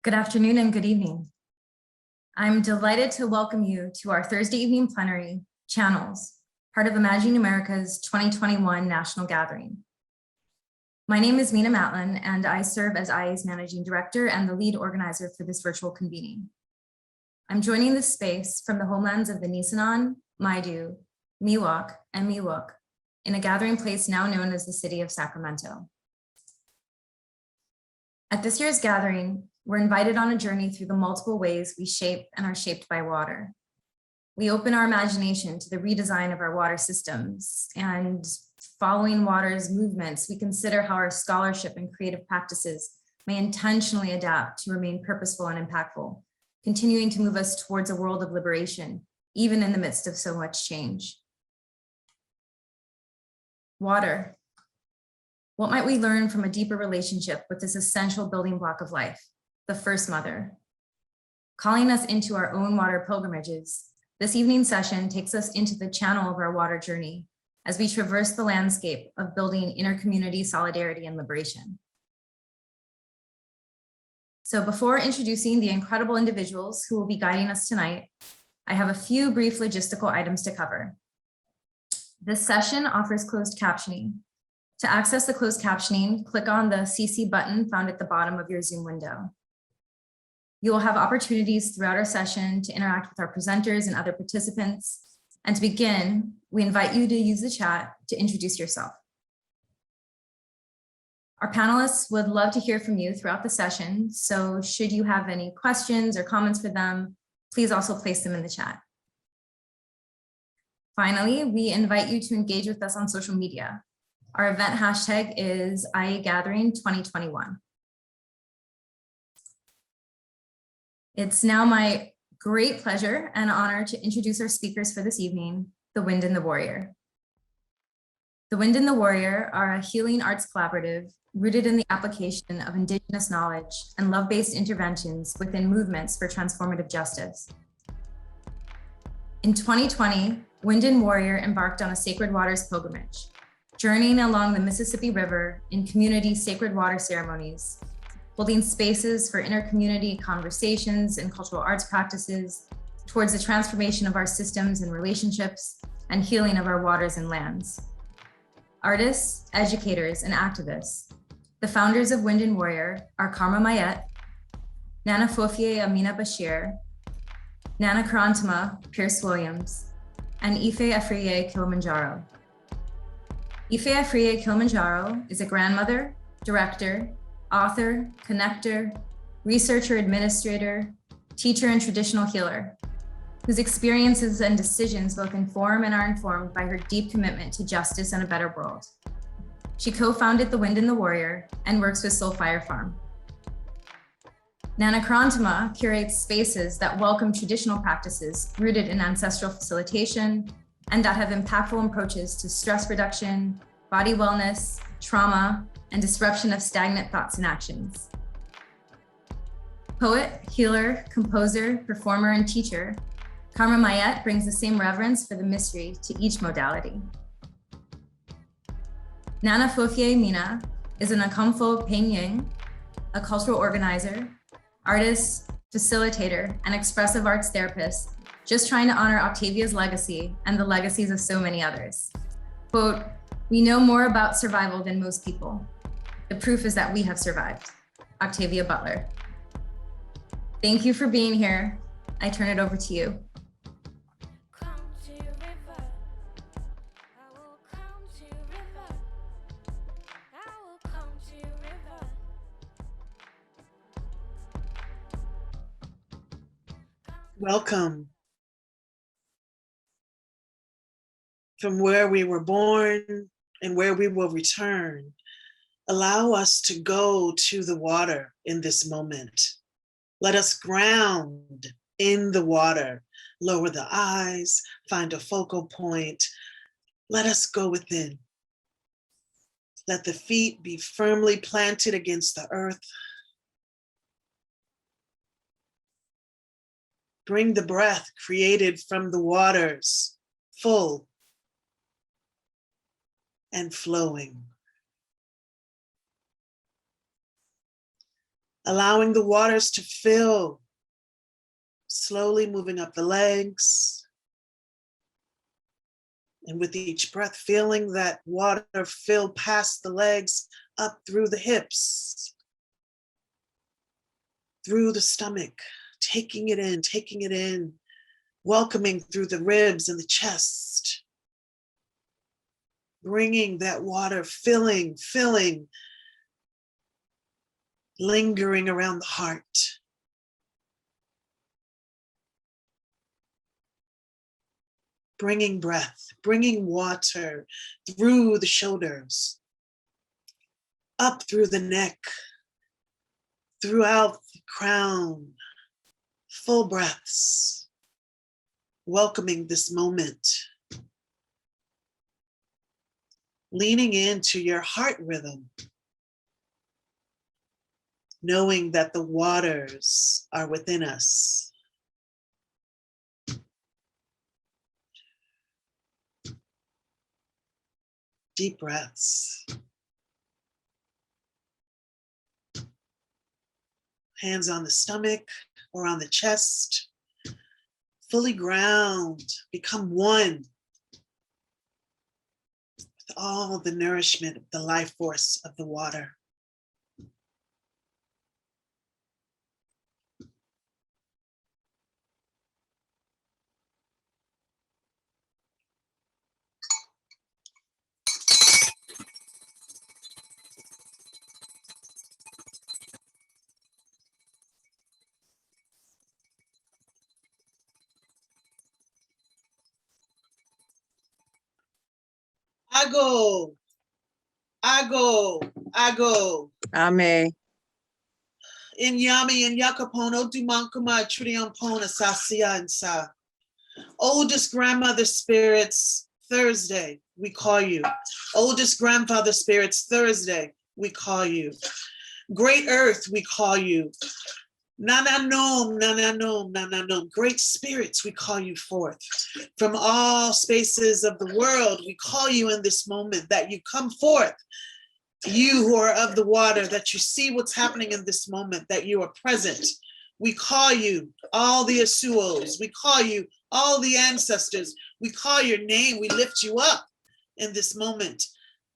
Good afternoon and good evening. I'm delighted to welcome you to our Thursday evening plenary, Channels, part of Imagining America's 2021 National Gathering. My name is Mina Matlin, and I serve as IA's Managing Director and the lead organizer for this virtual convening. I'm joining this space from the homelands of the Nisenan, Maidu, Miwok, and Miwok in a gathering place now known as the city of Sacramento. At this year's gathering, we're invited on a journey through the multiple ways we shape and are shaped by water. We open our imagination to the redesign of our water systems, and following water's movements, we consider how our scholarship and creative practices may intentionally adapt to remain purposeful and impactful, continuing to move us towards a world of liberation, even in the midst of so much change. Water. What might we learn from a deeper relationship with this essential building block of life? The first mother. Calling us into our own water pilgrimages, this evening's session takes us into the channel of our water journey as we traverse the landscape of building intercommunity solidarity and liberation. So before introducing the incredible individuals who will be guiding us tonight, I have a few brief logistical items to cover. This session offers closed captioning. To access the closed captioning, click on the CC button found at the bottom of your Zoom window. You will have opportunities throughout our session to interact with our presenters and other participants. And to begin, we invite you to use the chat to introduce yourself. Our panelists would love to hear from you throughout the session, so should you have any questions or comments for them, please also place them in the chat. Finally, we invite you to engage with us on social media. Our event hashtag is IA Gathering 2021. It's now my great pleasure and honor to introduce our speakers for this evening, The Wind and the Warrior. The Wind and the Warrior are a healing arts collaborative rooted in the application of Indigenous knowledge and love-based interventions within movements for transformative justice. In 2020, Wind and Warrior embarked on a sacred waters pilgrimage, journeying along the Mississippi River in community sacred water ceremonies, holding spaces for intercommunity conversations and cultural arts practices towards the transformation of our systems and relationships and healing of our waters and lands. Artists, educators, and activists, the founders of Wind and Warrior are Karma Mayet, Nana Fofie Amina Bashir, Nana Korantemah Pierce Williams, and Ife Afriye Kilimanjaro. Ife Afriye Kilimanjaro is a grandmother, director, author, connector, researcher, administrator, teacher, and traditional healer, whose experiences and decisions both inform and are informed by her deep commitment to justice and a better world. She co-founded The Wind and the Warrior and works with Soul Fire Farm. Nana Korantemah curates spaces that welcome traditional practices rooted in ancestral facilitation and that have impactful approaches to stress reduction, body wellness, trauma, and disruption of stagnant thoughts and actions. Poet, healer, composer, performer, and teacher, Karma Mayet brings the same reverence for the mystery to each modality. Nana Fofie Amina is an Akamfo Penying, a cultural organizer, artist, facilitator, and expressive arts therapist, just trying to honor Octavia's legacy and the legacies of so many others. Quote, "We know more about survival than most people. The proof is that we have survived." Octavia Butler. Thank you for being here. I turn it over to you. Welcome. From where we were born and where we will return, allow us to go to the water in this moment. Let us ground in the water, lower the eyes, find a focal point. Let us go within. Let the feet be firmly planted against the earth. Bring the breath created from the waters, full and flowing. allowing the waters to fill, slowly moving up the legs. And with each breath, feeling that water fill past the legs, up through the hips, through the stomach, taking it in, welcoming through the ribs and the chest, bringing that water, filling, lingering around the heart. Bringing breath, bringing water through the shoulders, up through the neck, throughout the crown, full breaths, welcoming this moment. Leaning into your heart rhythm, knowing that the waters are within us. Deep breaths. Hands on the stomach or on the chest. Fully ground, become one with all the nourishment of the life force of the water. I go. Amen. In Yami and Yakapono, Dumankuma, Triampona, Sasia and Sa. Oldest grandmother spirits, Thursday, we call you. Oldest grandfather spirits, Thursday, we call you. Great earth, we call you. Nana nom. Great spirits, we call you forth. From all spaces of the world, we call you in this moment that you come forth. You who are of the water, that you see what's happening in this moment, that you are present. We call you all the Asuos. We call you all the ancestors. We call your name. We lift you up in this moment,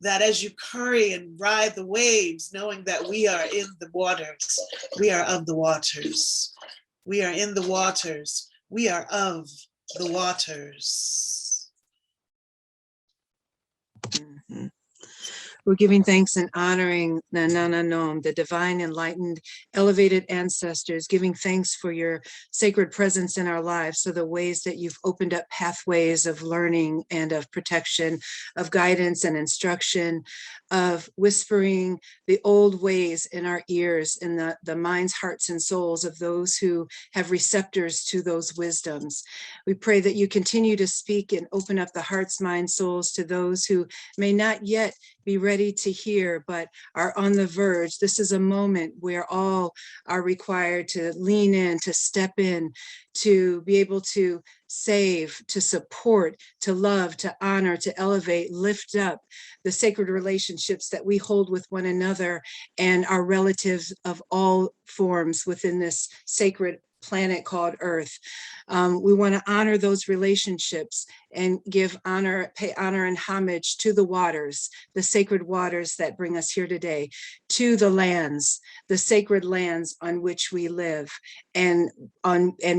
that as you curry and ride the waves, knowing that we are in the waters, we are of the waters. We are in the waters. We are of the waters. Mm-hmm. We're giving thanks and honoring the Nana Nom, the divine, enlightened, elevated ancestors, giving thanks for your sacred presence in our lives. So the ways that you've opened up pathways of learning and of protection, of guidance and instruction, of whispering the old ways in our ears, in the minds, hearts, and souls of those who have receptors to those wisdoms. We pray that you continue to speak and open up the hearts, minds, souls to those who may not yet be ready to hear, but are on the verge. This is a moment where all are required to lean in, to step in, to be able to save, to support, to love, to honor, to elevate, lift up the sacred relationships that we hold with one another and our relatives of all forms within this sacred planet called Earth. We want to honor those relationships and give honor, pay honor and homage to the waters, the sacred waters that bring us here today, to the lands, the sacred lands on which we live and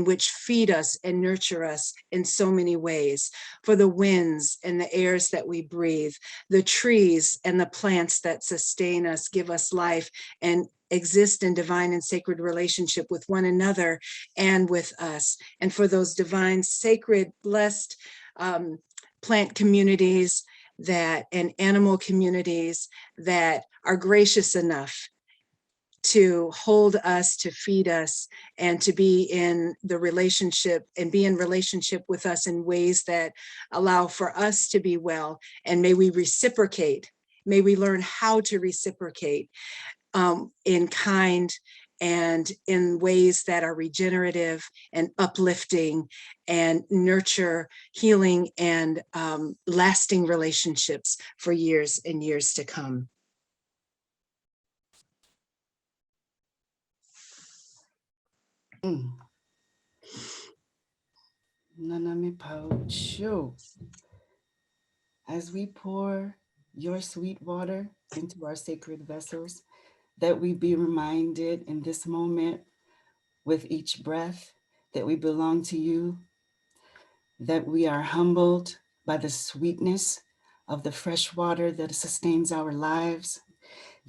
which feed us and nurture us in so many ways, for the winds and the airs that we breathe, the trees and the plants that sustain us, give us life, and exist in divine and sacred relationship with one another and with us. And for those divine, sacred, blessed plant communities and animal communities that are gracious enough to hold us, to feed us, and to be in the relationship and be in relationship with us in ways that allow for us to be well. And may we reciprocate, may we learn how to reciprocate in kind and in ways that are regenerative and uplifting and nurture healing and lasting relationships for years and years to come. Nanami Paucho. As we pour your sweet water into our sacred vessels, that we be reminded in this moment with each breath that we belong to you, that we are humbled by the sweetness of the fresh water that sustains our lives,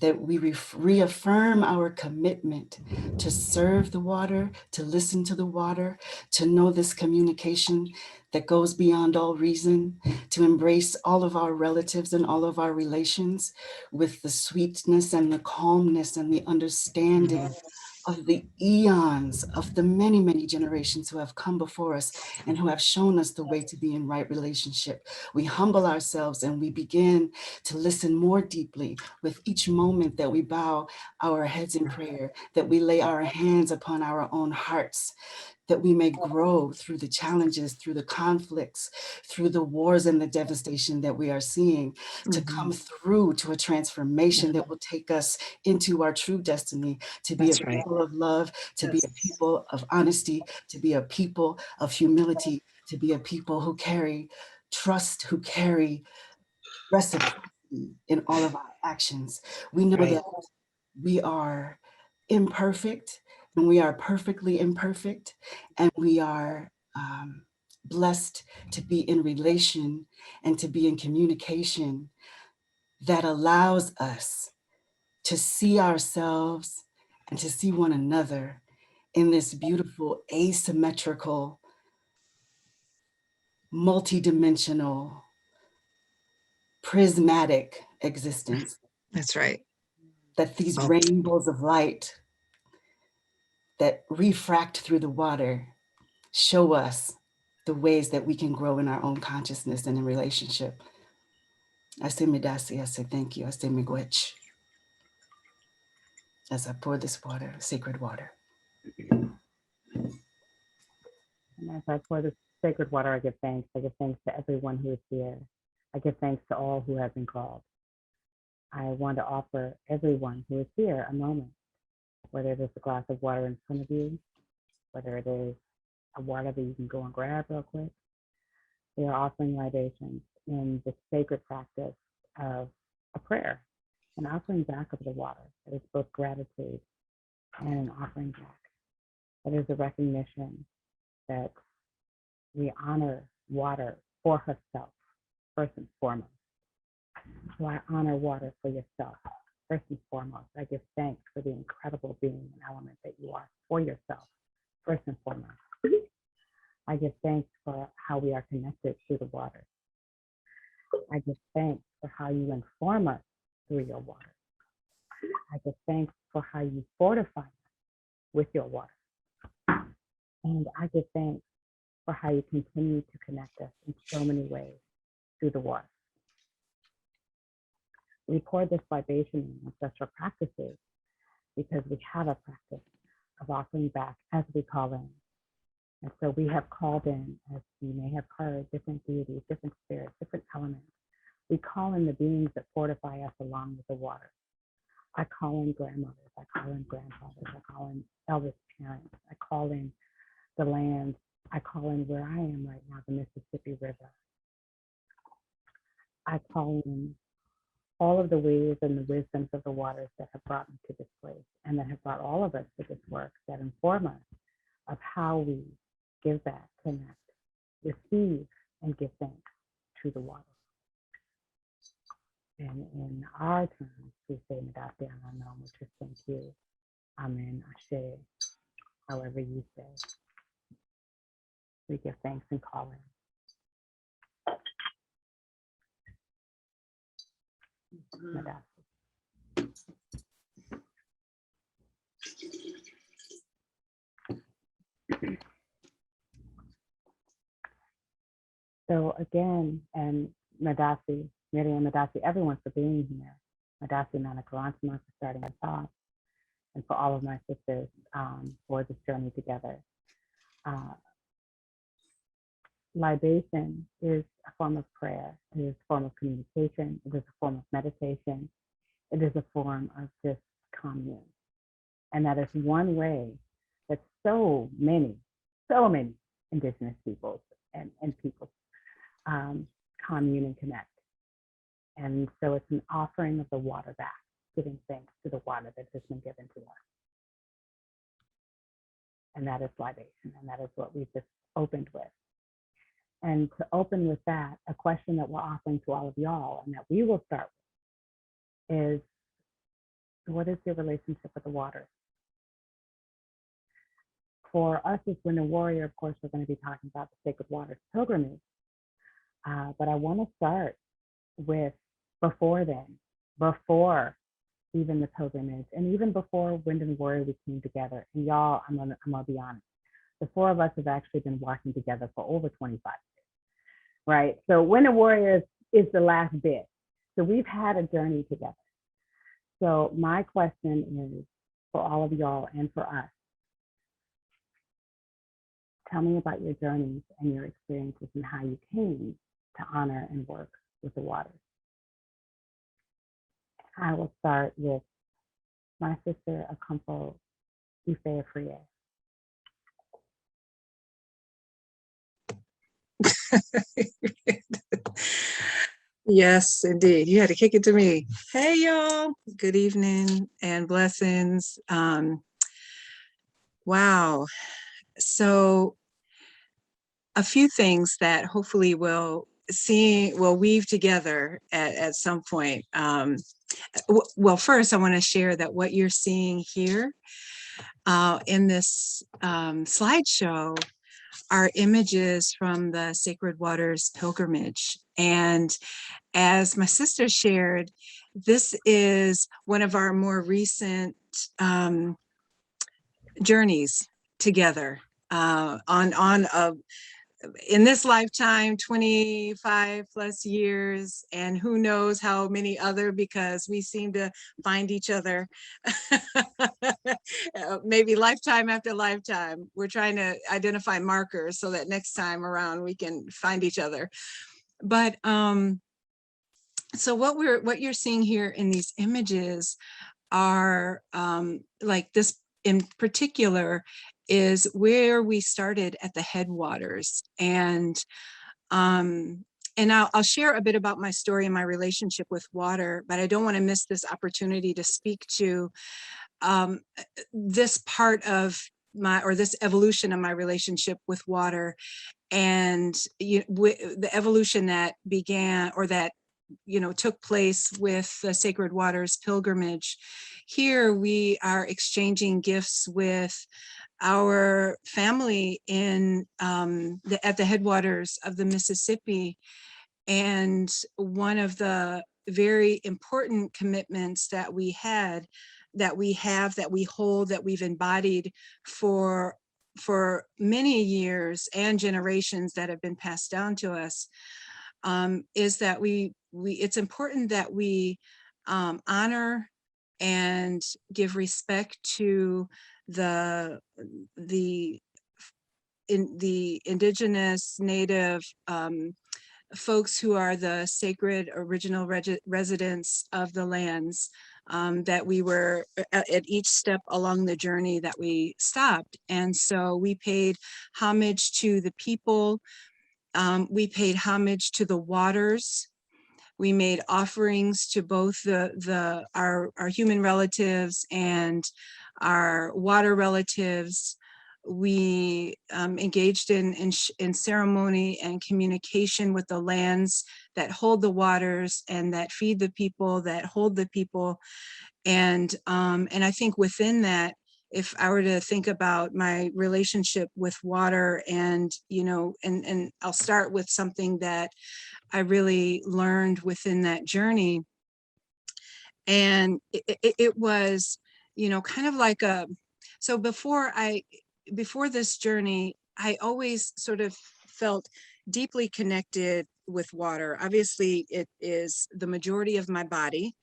that we reaffirm our commitment to serve the water, to listen to the water, to know this communication that goes beyond all reason, to embrace all of our relatives and all of our relations with the sweetness and the calmness and the understanding of the eons of the many, many generations who have come before us and who have shown us the way to be in right relationship. We humble ourselves and we begin to listen more deeply with each moment that we bow our heads in prayer, that we lay our hands upon our own hearts, that we may grow through the challenges, through the conflicts, through the wars and the devastation that we are seeing, to come through to a transformation that will take us into our true destiny, to be a people of love, to be a people of honesty, to be a people of humility, to be a people who carry trust, who carry reciprocity in all of our actions. We know that we are imperfect and we are perfectly imperfect, and we are blessed to be in relation and to be in communication that allows us to see ourselves and to see one another in this beautiful asymmetrical, multidimensional, prismatic existence. That's right. That these rainbows of light that refract through the water show us the ways that we can grow in our own consciousness and in relationship. I say medasi, I say thank you, I say miigwech. As I pour this water, sacred water. And as I pour this sacred water, I give thanks. I give thanks to everyone who is here. I give thanks to all who have been called. I want to offer everyone who is here a moment, whether it is a glass of water in front of you, whether it is a water that you can go and grab real quick. We are offering libations in the sacred practice of a prayer, an offering back of the water. That is both gratitude and an offering back. That is a recognition that we honor water for herself, first and foremost. So I honor water for yourself, first and foremost. I give thanks for the incredible being and element that you are for yourself, first and foremost. I give thanks for how we are connected through the water. I give thanks for how you inform us through your water. I give thanks for how you fortify us with your water. And I give thanks for how you continue to connect us in so many ways through the water. We pour this libation in ancestral practices because we have a practice of offering back as we call in. And so we have called in, as you may have heard, different deities, different spirits, different elements. We call in the beings that fortify us along with the water. I call in grandmothers, I call in grandfathers, I call in eldest parents, I call in the land, I call in where I am right now, the Mississippi River. I call in all of the ways and the wisdoms of the waters that have brought me to this place and that have brought all of us to this work, that inform us of how we give back, connect, receive, and give thanks to the water. And in our terms, we say medasi ananam, which is thank you, amen, ashe, however you say. We give thanks and call in. Medasi. So again, and Madasi, Miriam Madasi, everyone for being here. Madasi Nana Korantemah for starting us off, and for all of my sisters for this journey together. Libation is a form of prayer. It is a form of communication. It is a form of meditation. It is a form of just commune. And that is one way that so many indigenous peoples and peoples commune and connect. And so it's an offering of the water back, giving thanks to the water that has been given to us. And that is libation, and that is what we've just opened with. And to open with that, a question that we're offering to all of y'all and that we will start with is, what is your relationship with the water? For us as Wind and Warrior, of course, we're going to be talking about the Sacred Waters pilgrimage. But I want to start with before then, before even the pilgrimage, and even before Wind and Warrior we came together. And y'all, I'm gonna be honest, the four of us have actually been working together for over 25 years, right? So Wind and Warrior is the last bit. So we've had a journey together. So my question is for all of y'all and for us, tell me about your journeys and your experiences and how you came to honor and work with the waters. I will start with my sister, Akampo Ife Afriye. Yes, indeed. You had to kick it to me. Hey, y'all. Good evening and blessings. Wow. So a few things that hopefully we'll weave together at some point. Well, first, I want to share that what you're seeing here in this slideshow are images from the Sacred Waters pilgrimage. And as my sister shared, this is one of our more recent journeys together in this lifetime, 25 plus years, and who knows how many other, because we seem to find each other maybe lifetime after lifetime. We're trying to identify markers so that next time around we can find each other. But so what you're seeing here in these images are like this in particular is where we started at the headwaters. And I'll share a bit about my story and my relationship with water, but I don't want to miss this opportunity to speak to this part of this evolution of my relationship with water, and the evolution that began, or that took place with the Sacred Waters pilgrimage. Here we are exchanging gifts with our family in at the headwaters of the Mississippi. And one of the very important commitments that we hold, that we've embodied for many years and generations that have been passed down to us, is that it's important that we honor and give respect to the indigenous native folks who are the sacred original residents of the lands that we were at each step along the journey that we stopped. And so we paid homage to the people. We paid homage to the waters. We made offerings to both our human relatives and our water relatives. We engaged in ceremony and communication with the lands that hold the waters and that feed the people, that hold the people. And I think within that, if I were to think about my relationship with water, and I'll start with something that I really learned within that journey. And it was, kind of like so before this journey, I always sort of felt deeply connected with water. Obviously, it is the majority of my body.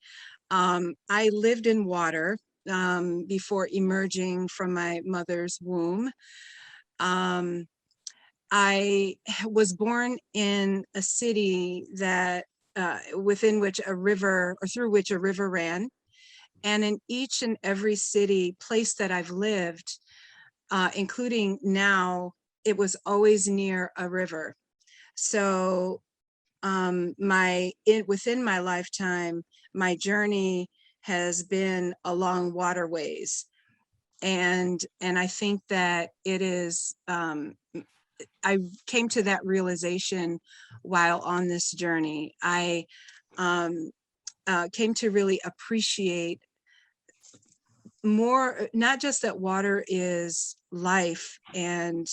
I lived in water before emerging from my mother's womb. I was born in a city that within which a river, or through which a river ran. And in each and every place that I've lived, including now, it was always near a river. So within my lifetime, my journey has been along waterways. And I think that it is, I came to that realization while on this journey. I came to really appreciate more, not just that water is life and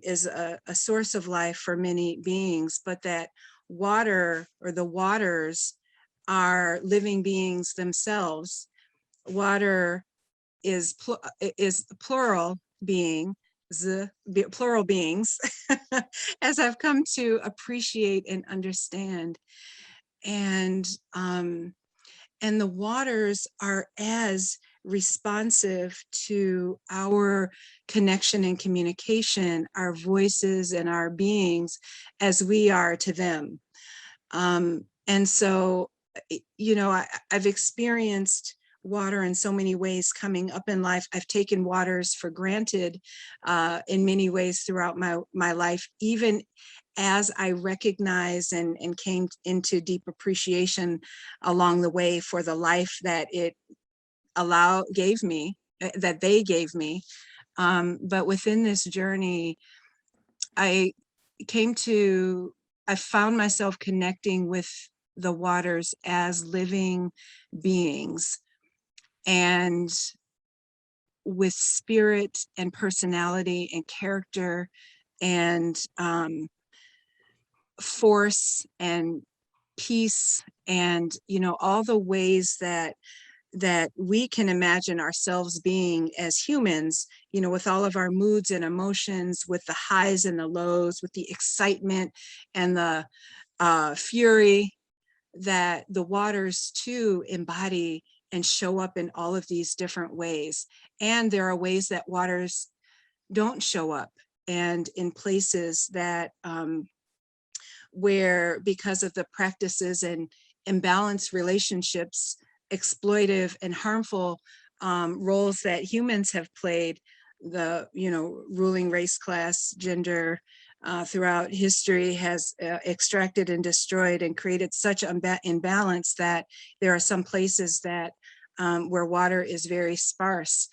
is a source of life for many beings, but that water, or the waters, are living beings themselves. Water is plural being, plural beings, as I've come to appreciate and understand. And the waters are as responsive to our connection and communication, our voices and our beings, as we are to them. And so, you know, I've experienced water in so many ways coming up in life. I've taken waters for granted in many ways throughout my life, even as I recognized and came into deep appreciation along the way for the life that it gave me, that they gave me. But within this journey, I found myself connecting with the waters as living beings, and with spirit and personality and character and force and peace, and, you know, all the ways that we can imagine ourselves being as humans, you know, with all of our moods and emotions, with the highs and the lows, with the excitement and the fury, that the waters too embody and show up in all of these different ways. And there are ways that waters don't show up, and in places that where, because of the practices and imbalanced relationships, exploitive and harmful roles that humans have played, the, you know, ruling race, class, gender, throughout history has extracted and destroyed and created such imbalance that there are some places that where water is very sparse,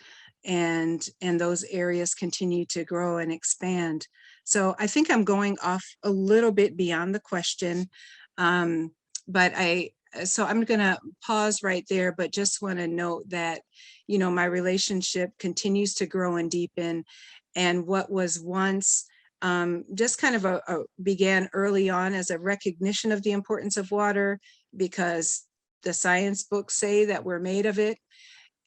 and those areas continue to grow and expand. So I think I'm going off a little bit beyond the question, but so I'm gonna pause right there, but just wanna note that, you know, my relationship continues to grow and deepen, and what was once just kind of began early on as a recognition of the importance of water, because the science books say that we're made of it,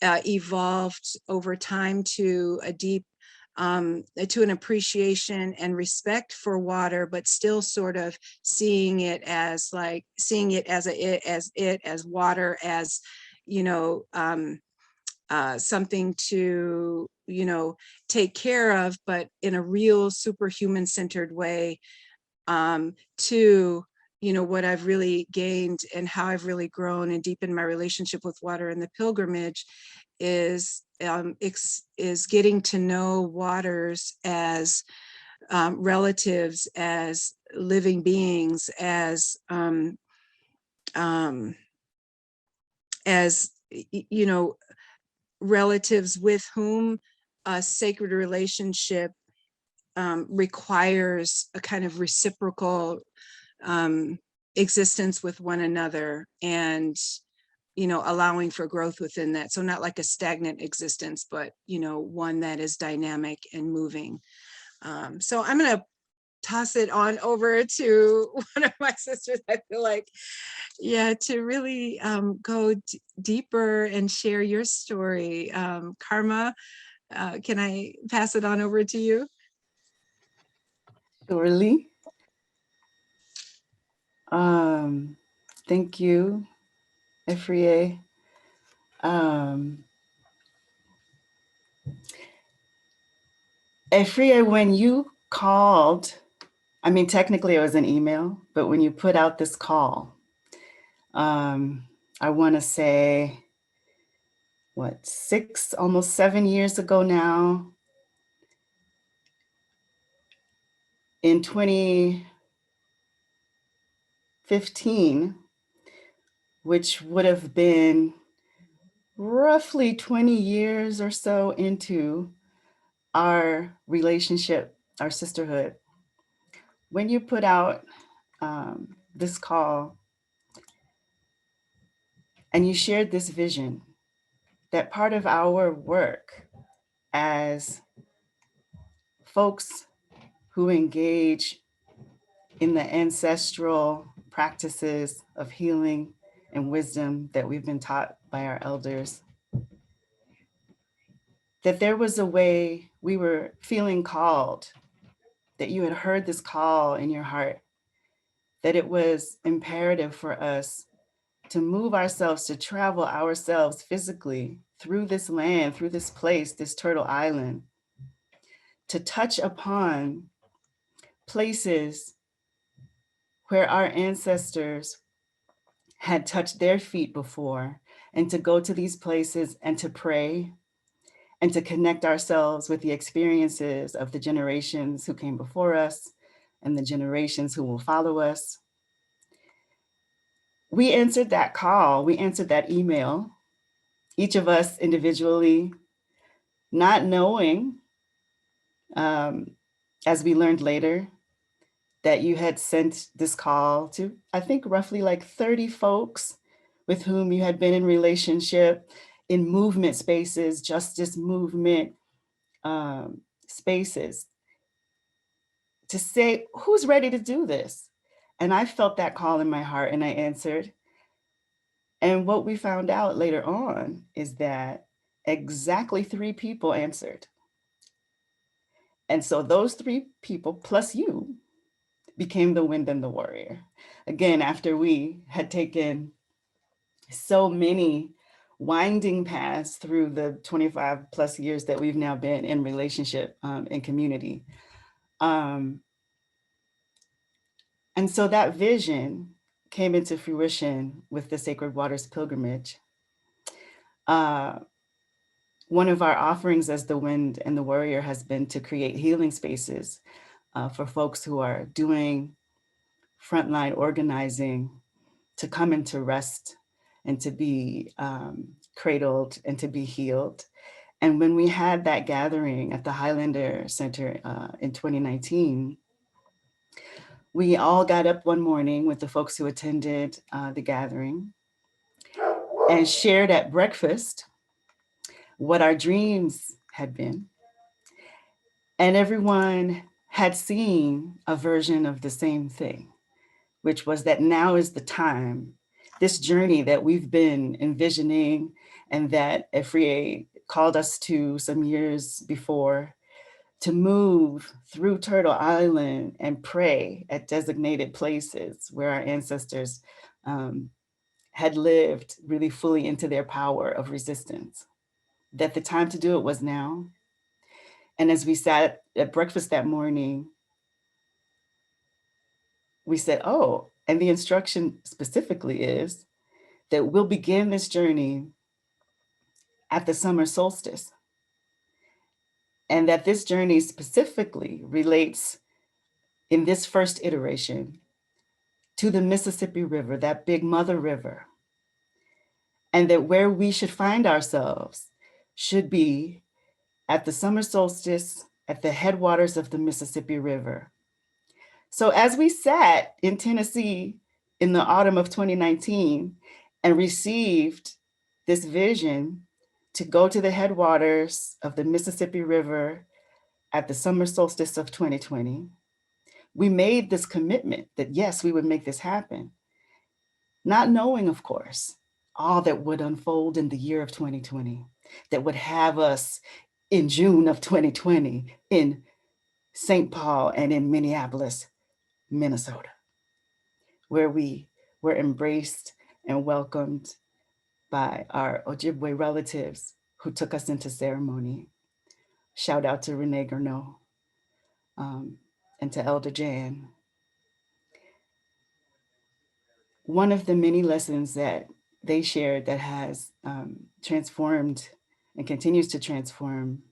evolved over time to a deep, to an appreciation and respect for water, but still sort of seeing it as water, as, you know, something to, you know, take care of, but in a real superhuman centered way, to, you know, what I've really gained and how I've really grown and deepened my relationship with water in the pilgrimage is getting to know waters as relatives, as living beings, as you know, relatives with whom a sacred relationship requires a kind of reciprocal existence with one another, and, you know, allowing for growth within that. So not like a stagnant existence, but, you know, one that is dynamic and moving. So I'm going to toss it on over to one of my sisters. I feel like, yeah, to really go deeper and share your story. Karma, can I pass it on over to you? Surely. Thank you, Afriye. Afriye, when you called, I mean, technically it was an email, but when you put out this call, I want to say, what, almost 7 years ago now, in 2015, which would have been roughly 20 years or so into our relationship, our sisterhood, when you put out this call and you shared this vision, that part of our work as folks who engage in the ancestral practices of healing and wisdom that we've been taught by our elders, that there was a way we were feeling called, that you had heard this call in your heart, that it was imperative for us to move ourselves, to travel ourselves physically through this land, through this place, this Turtle Island, to touch upon places where our ancestors had touched their feet before, and to go to these places and to pray and to connect ourselves with the experiences of the generations who came before us and the generations who will follow us. We answered that call, we answered that email, each of us individually, not knowing, as we learned later, that you had sent this call to, I think, roughly like 30 folks with whom you had been in relationship in movement spaces, justice movement spaces, to say, who's ready to do this? And I felt that call in my heart and I answered. And what we found out later on is that exactly 3 people answered. And so those 3 people, plus you, became the Wind and the Warrior. Again, after we had taken so many winding paths through the 25 plus years that we've now been in relationship and community. And so that vision came into fruition with the Sacred Waters Pilgrimage. One of our offerings as the Wind and the Warrior has been to create healing spaces for folks who are doing frontline organizing, to come into rest and to be cradled and to be healed. And when we had that gathering at the Highlander Center in 2019, we all got up one morning with the folks who attended the gathering and shared at breakfast what our dreams had been. And everyone had seen a version of the same thing, which was that now is the time, this journey that we've been envisioning and that Afriye called us to some years before, to move through Turtle Island and pray at designated places where our ancestors had lived really fully into their power of resistance, that the time to do it was now. And as we sat at breakfast that morning, we said, oh, and the instruction specifically is that we'll begin this journey at the summer solstice. And that this journey specifically relates in this first iteration to the Mississippi River, that big mother river. And that where we should find ourselves should be at the summer solstice at the headwaters of the Mississippi River. So as we sat in Tennessee in the autumn of 2019 and received this vision to go to the headwaters of the Mississippi River at the summer solstice of 2020, we made this commitment that yes, we would make this happen. Not knowing, of course, all that would unfold in the year of 2020, that would have us in June of 2020 in St. Paul and in Minneapolis, Minnesota, where we were embraced and welcomed by our Ojibwe relatives who took us into ceremony. Shout out to Renee Gurneau and to Elder Jan. One of the many lessons that they shared that has transformed and continues to transform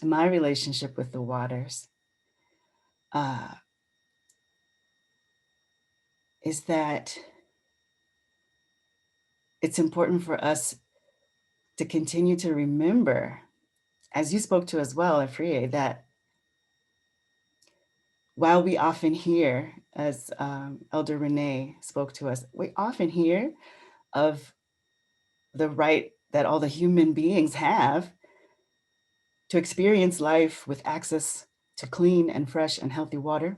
my relationship with the waters is that it's important for us to continue to remember, as you spoke to as well, Afriye, that while we often hear, as Elder Renee spoke to us, we often hear of the right that all the human beings have to experience life with access to clean and fresh and healthy water.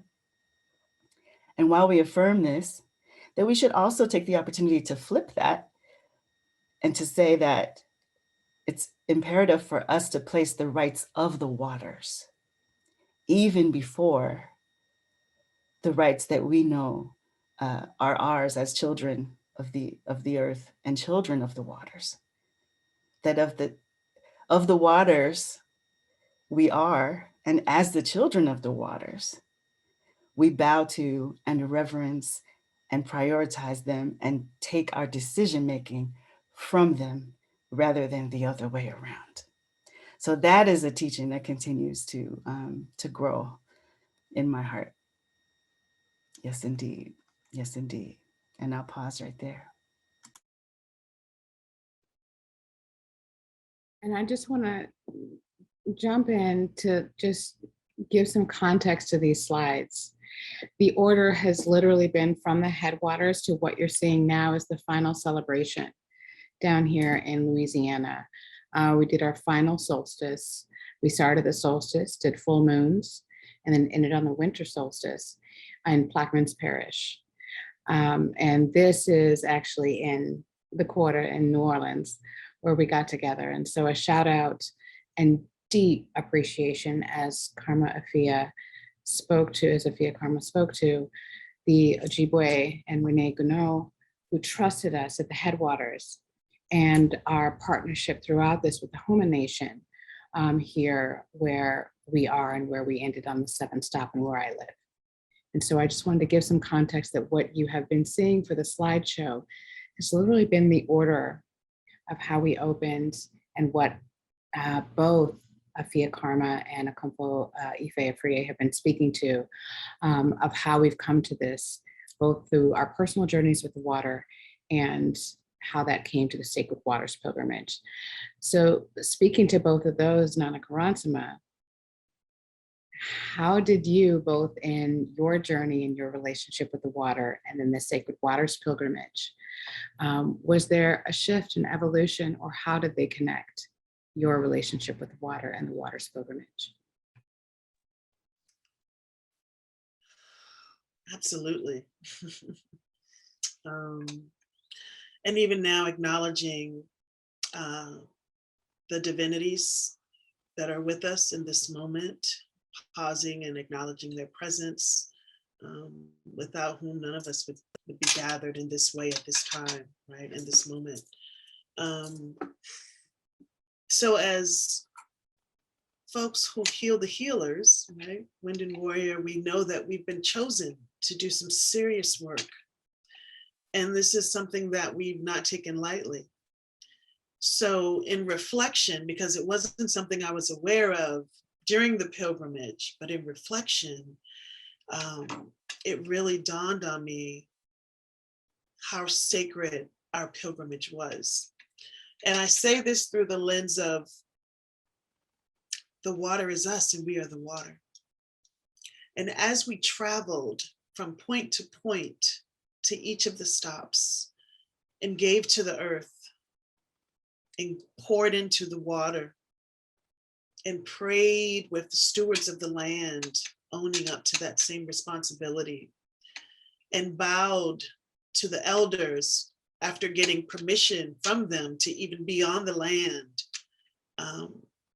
And while we affirm this, that we should also take the opportunity to flip that and to say that it's imperative for us to place the rights of the waters even before the rights that we know are ours as children of the earth and children of the waters. That of the waters we are, and as the children of the waters, we bow to and reverence and prioritize them and take our decision-making from them rather than the other way around. So that is a teaching that continues to grow in my heart. Yes, indeed. Yes, indeed. And I'll pause right there. And I just want to jump in to just give some context to these slides. The order has literally been from the headwaters to what you're seeing now is the final celebration down here in Louisiana. We did our final solstice. We started the solstice, did full moons, and then ended on the winter solstice in Plaquemines Parish. And this is actually in the quarter in New Orleans where we got together. And so a shout out and deep appreciation as Karma Afia spoke to, as Afia Karma spoke to, the Ojibwe and Renee Gounod, who trusted us at the headwaters, and our partnership throughout this with the Homa Nation here where we are and where we ended on the 7th stop and where I live. And so I just wanted to give some context that what you have been seeing for the slideshow has literally been the order of how we opened and what both Afia Karma and Akomfo Ife Afriye have been speaking to of how we've come to this, both through our personal journeys with the water and how that came to the Sacred Waters pilgrimage. So speaking to both of those, Nana Korantemah, how did you, both in your journey and your relationship with the water and then the Sacred Waters pilgrimage, was there a shift in evolution, or how did they connect your relationship with the water and the Waters pilgrimage? Absolutely. And even now acknowledging the divinities that are with us in this moment, pausing and acknowledging their presence, without whom none of us would be gathered in this way at this time, right, in this moment. So as folks who heal the healers, right, Wind and Warrior, we know that we've been chosen to do some serious work. And this is something that we've not taken lightly. So in reflection, because it wasn't something I was aware of during the pilgrimage, but in reflection, it really dawned on me how sacred our pilgrimage was. And I say this through the lens of the water is us and we are the water. And as we traveled from point to point to each of the stops and gave to the earth and poured into the water and prayed with the stewards of the land, owning up to that same responsibility, and bowed to the elders after getting permission from them to even be on the land,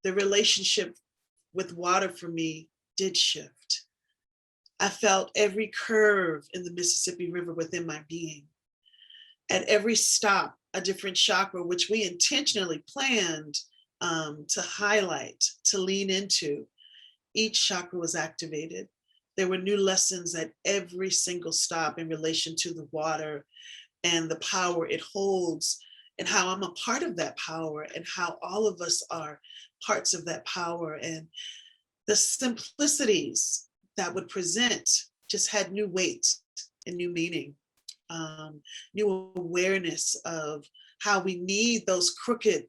the relationship with water for me did shift. I felt every curve in the Mississippi River within my being. At every stop, a different chakra, which we intentionally planned to highlight, to lean into. Each chakra was activated. There were new lessons at every single stop in relation to the water and the power it holds, and how I'm a part of that power, and how all of us are parts of that power, and the simplicities that would present just had new weight and new meaning, new awareness of how we need those crooked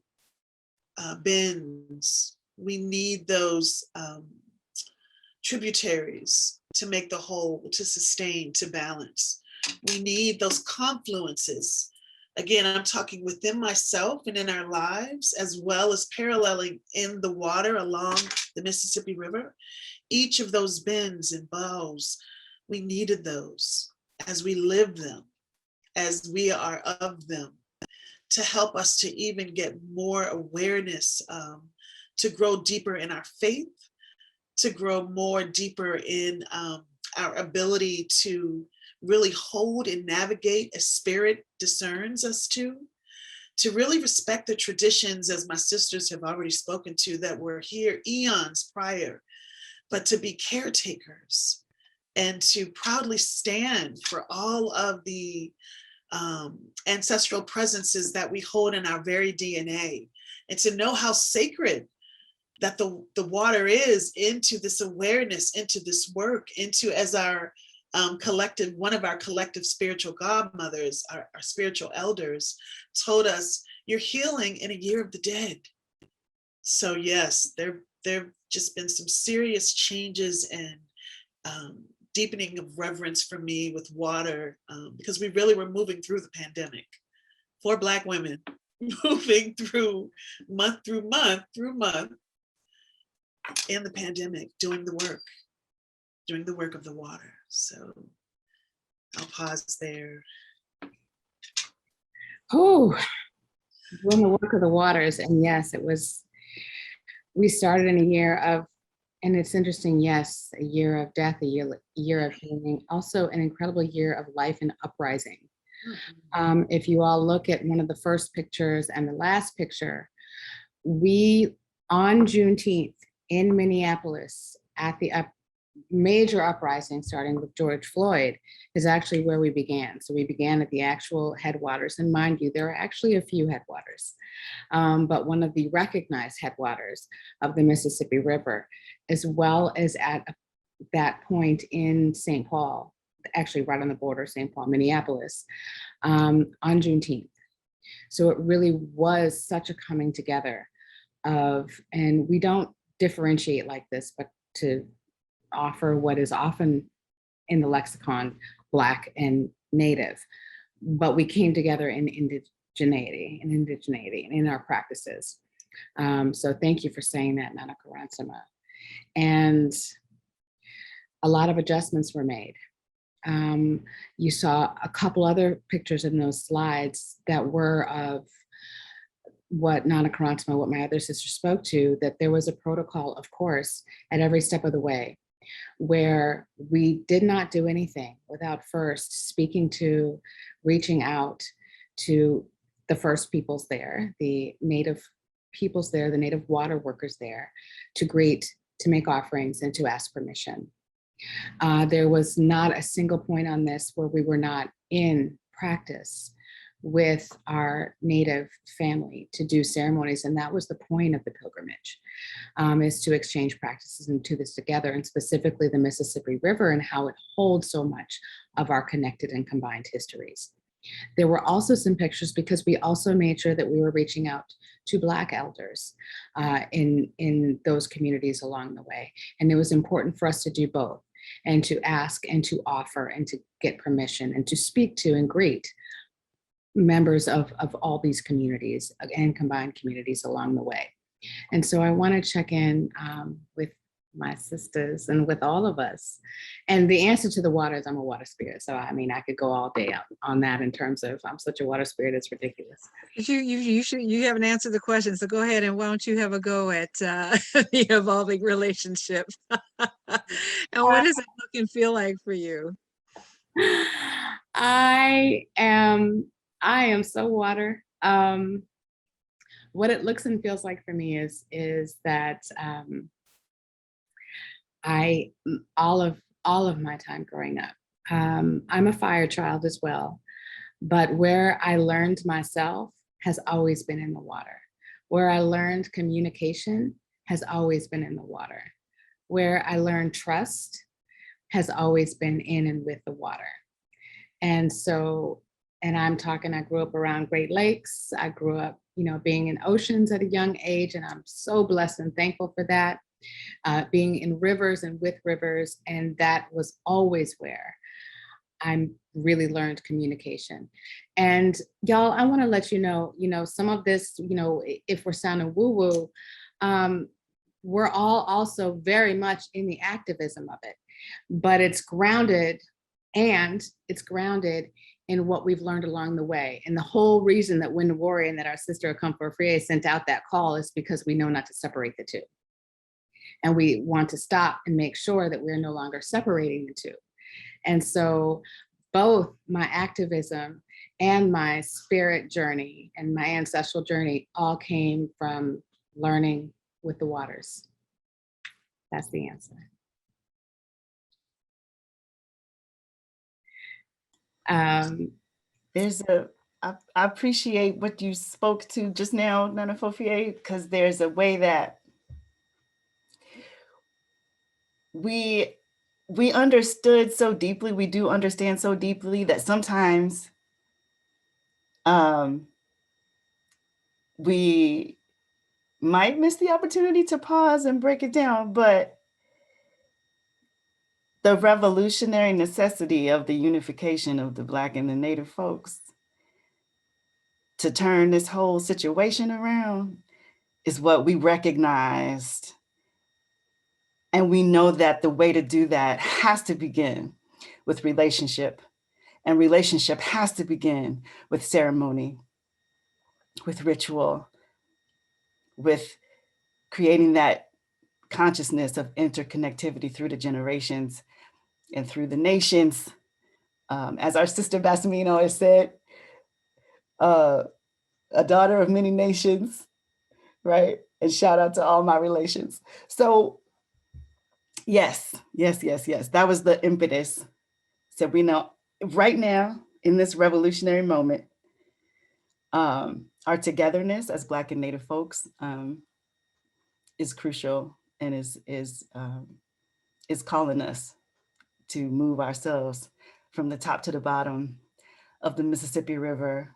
bends. We need those tributaries to make the whole, to sustain, to balance. We need those confluences. Again, I'm talking within myself and in our lives, as well as paralleling in the water along the Mississippi River. Each of those bends and bows, we needed those as we live them, as we are of them, to help us to even get more awareness, to grow deeper in our faith, to grow more deeper in our ability to really hold and navigate as spirit discerns us to really respect the traditions, as my sisters have already spoken to, that were here eons prior, but to be caretakers and to proudly stand for all of the ancestral presences that we hold in our very DNA, and to know how sacred that the water is, into this awareness, into this work, into, as our collective, one of our collective spiritual godmothers, our spiritual elders told us, you're healing in a year of the dead. So yes, there've just been some serious changes and deepening of reverence for me with water, because we really were moving through the pandemic for Black women, moving through month in the pandemic, doing the work of the water. So I'll pause there. Oh, doing the work of the waters. And yes, we started in a year of, and it's interesting, yes, a year of death, a year of healing, also an incredible year of life and uprising. If you all look at one of the first pictures and the last picture, we, on Juneteenth in Minneapolis, at the major uprising, starting with George Floyd, is actually where we began. So we began at the actual headwaters, and mind you, there are actually a few headwaters, but one of the recognized headwaters of the Mississippi River, as well as at that point in St. Paul, actually right on the border of St. Paul, Minneapolis, on Juneteenth. So it really was such a coming together of, and we don't differentiate like this, but to offer what is often in the lexicon Black and Native, but we came together in indigeneity and in our practices. So thank you for saying that, Nana Korantemah. And a lot of adjustments were made. You saw a couple other pictures in those slides that were of what Nana Korantemah, what my other sister spoke to, that there was a protocol, of course, at every step of the way, where we did not do anything without first speaking to, reaching out to the first peoples there, the Native peoples there, the Native water workers there, to greet, to make offerings, and to ask permission. There was not a single point on this where we were not in practice with our Native family to do ceremonies, and that was the point of the pilgrimage, is to exchange practices and do this together, and specifically the Mississippi River and how it holds so much of our connected and combined histories. There were also some pictures because we also made sure that we were reaching out to Black elders in those communities along the way, and it was important for us to do both, and to ask and to offer and to get permission and to speak to and greet members of all these communities and combined communities along the way. And so I want to check in with my sisters and with all of us. And the answer to the water is I'm a water spirit. So I mean, I could go all day on that in terms of I'm such a water spirit, it's ridiculous. You haven't answered the question, so go ahead, and why don't you have a go at the evolving relationship? And what does it look and feel like for you? I am so water. What it looks and feels like for me is that all of my time growing up, I'm a fire child as well, but where I learned myself has always been in the water. Where I learned communication has always been in the water. Where I learned trust has always been in and with the water. And so, and I'm talking, I grew up around Great Lakes. I grew up, you know, being in oceans at a young age, and I'm so blessed and thankful for that. Being in rivers and with rivers, and that was always where I really learned communication. And y'all, I want to let you know, some of this, if we're sounding woo-woo, we're all also very much in the activism of it, but it's grounded in what we've learned along the way. And the whole reason that Wind Warrior and that our sister Fofie Afriye sent out that call is because we know not to separate the two. And we want to stop and make sure that we're no longer separating the two. And so both my activism and my spirit journey and my ancestral journey all came from learning with the waters. That's the answer. I appreciate what you spoke to just now, Nana Fofie, because there's a way that we understood so deeply, we do understand so deeply that sometimes we might miss the opportunity to pause and break it down, but the revolutionary necessity of the unification of the Black and the Native folks to turn this whole situation around is what we recognized. And we know that the way to do that has to begin with relationship. And relationship has to begin with ceremony, with ritual, with creating that consciousness of interconnectivity through the generations and through the nations. As our sister Bassamine always said, a daughter of many nations, right? And shout out to all my relations. So yes. That was the impetus. So we know right now in this revolutionary moment, our togetherness as Black and Native folks is crucial and is calling us to move ourselves from the top to the bottom of the Mississippi River,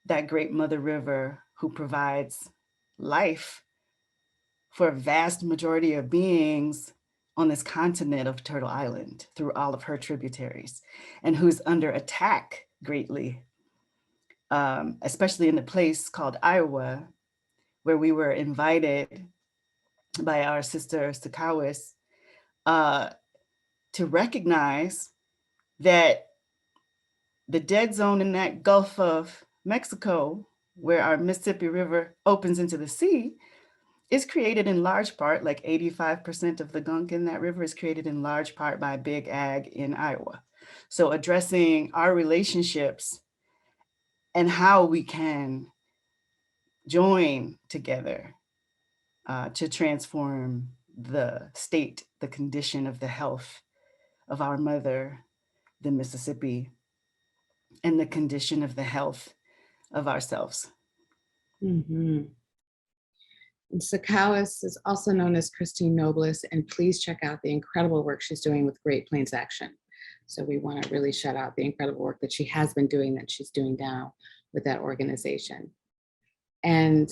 that great mother river who provides life for a vast majority of beings on this continent of Turtle Island through all of her tributaries, and who's under attack greatly, especially in a place called Iowa, where we were invited by our sister Sakawis to recognize that the dead zone in that Gulf of Mexico, where our Mississippi River opens into the sea, is created in large part, like 85% of the gunk in that river is created in large part by big ag in Iowa. So addressing our relationships and how we can join together to transform the state, the condition of the health of our mother, the Mississippi, and the condition of the health of ourselves. Mm-hmm. Sakawis is also known as Christine Nobles, and please check out the incredible work she's doing with Great Plains Action. So we want to really shout out the incredible work that she has been doing, that she's doing now with that organization. And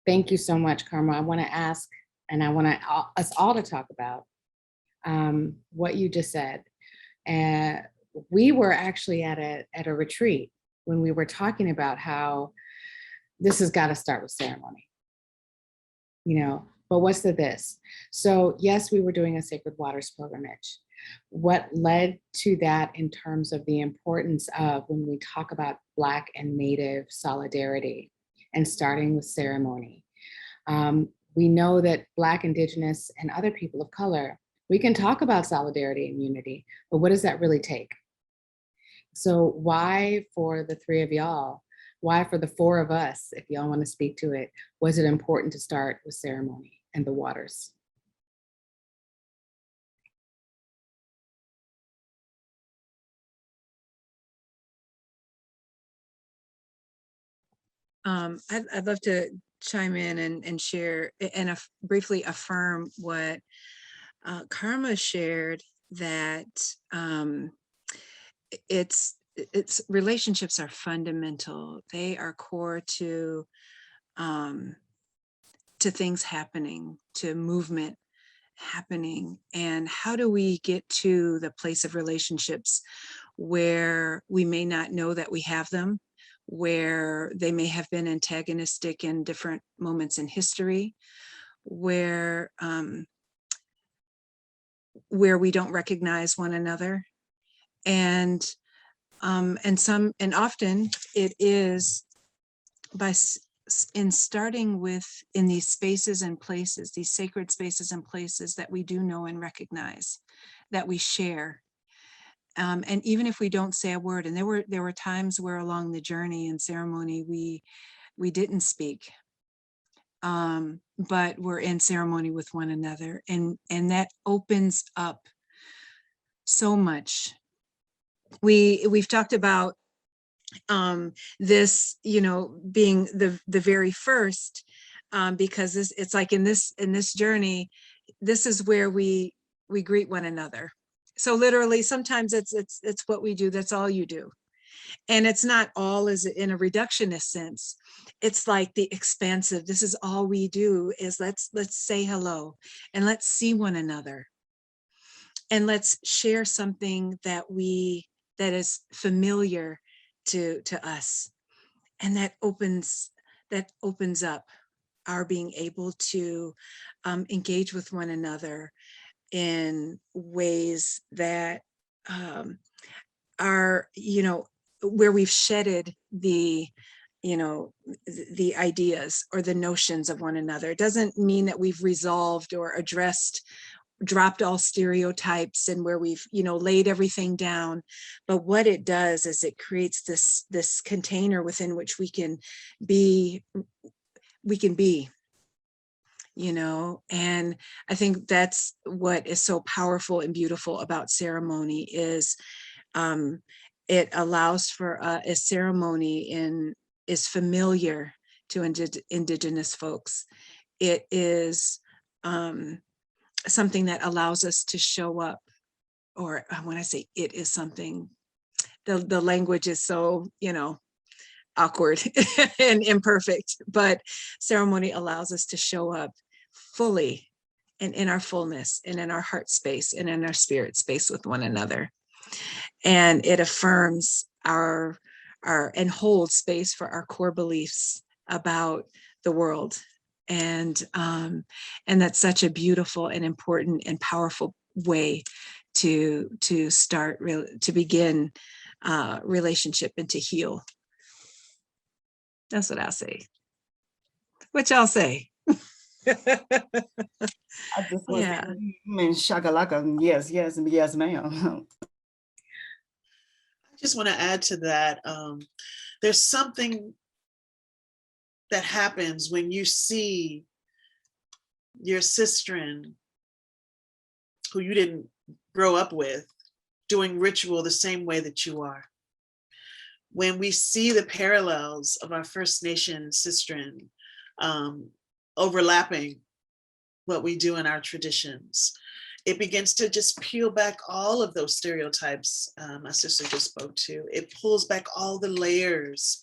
thank you so much, Karma. I want to ask, and I want us all to talk about what you just said. We were actually at a retreat when we were talking about how this has got to start with ceremony, but what's the this? So yes, we were doing a Sacred Waters pilgrimage. What led to that in terms of the importance of when we talk about Black and Native solidarity and starting with ceremony? We know that Black, Indigenous, and other people of color, we can talk about solidarity and unity, but what does that really take? So why for the three of y'all, why for the four of us, if y'all want to speak to it, was it important to start with ceremony and the waters? I'd love to chime in and share and briefly affirm what Karma shared, that it's relationships are fundamental. They are core to things happening, to movement happening. And how do we get to the place of relationships where we may not know that we have them, where they may have been antagonistic in different moments in history, where we don't recognize one another, and often it is by starting with, in these spaces and places, these sacred spaces and places that we do know and recognize, that we share. And even if we don't say a word, and there were times where along the journey in ceremony we didn't speak, but we're in ceremony with one another, and that opens up so much. We've talked about this, being the very first, because it's like in this journey, this is where we greet one another. So literally, sometimes it's what we do. That's all you do. And it's not all as in a reductionist sense. It's like the expansive, this is all we do, is let's say hello and let's see one another. And let's share something that is familiar to us. And that opens up our being able to engage with one another in ways that are, where we've shedded the ideas or the notions of one another. It doesn't mean that we've resolved or dropped all stereotypes and where we've, laid everything down. But what it does is it creates this container within which we can be, and I think that's what is so powerful and beautiful about ceremony is it allows for a ceremony is familiar to Indigenous folks. It is something that allows us to show up, or when I say it is something, the language is so, awkward and imperfect, but ceremony allows us to show up fully and in our fullness and in our heart space and in our spirit space with one another. And it affirms our and holds space for our core beliefs about the world. And that's such a beautiful and important and powerful way to begin relationship and to heal. That's what I'll say. What y'all say? I just want to say, shakalaka, yes, ma'am. I just want to add to that. There's something that happens when you see your sister who you didn't grow up with doing ritual the same way that you are. When we see the parallels of our First Nation sister overlapping what we do in our traditions, it begins to just peel back all of those stereotypes my sister just spoke to. It pulls back all the layers.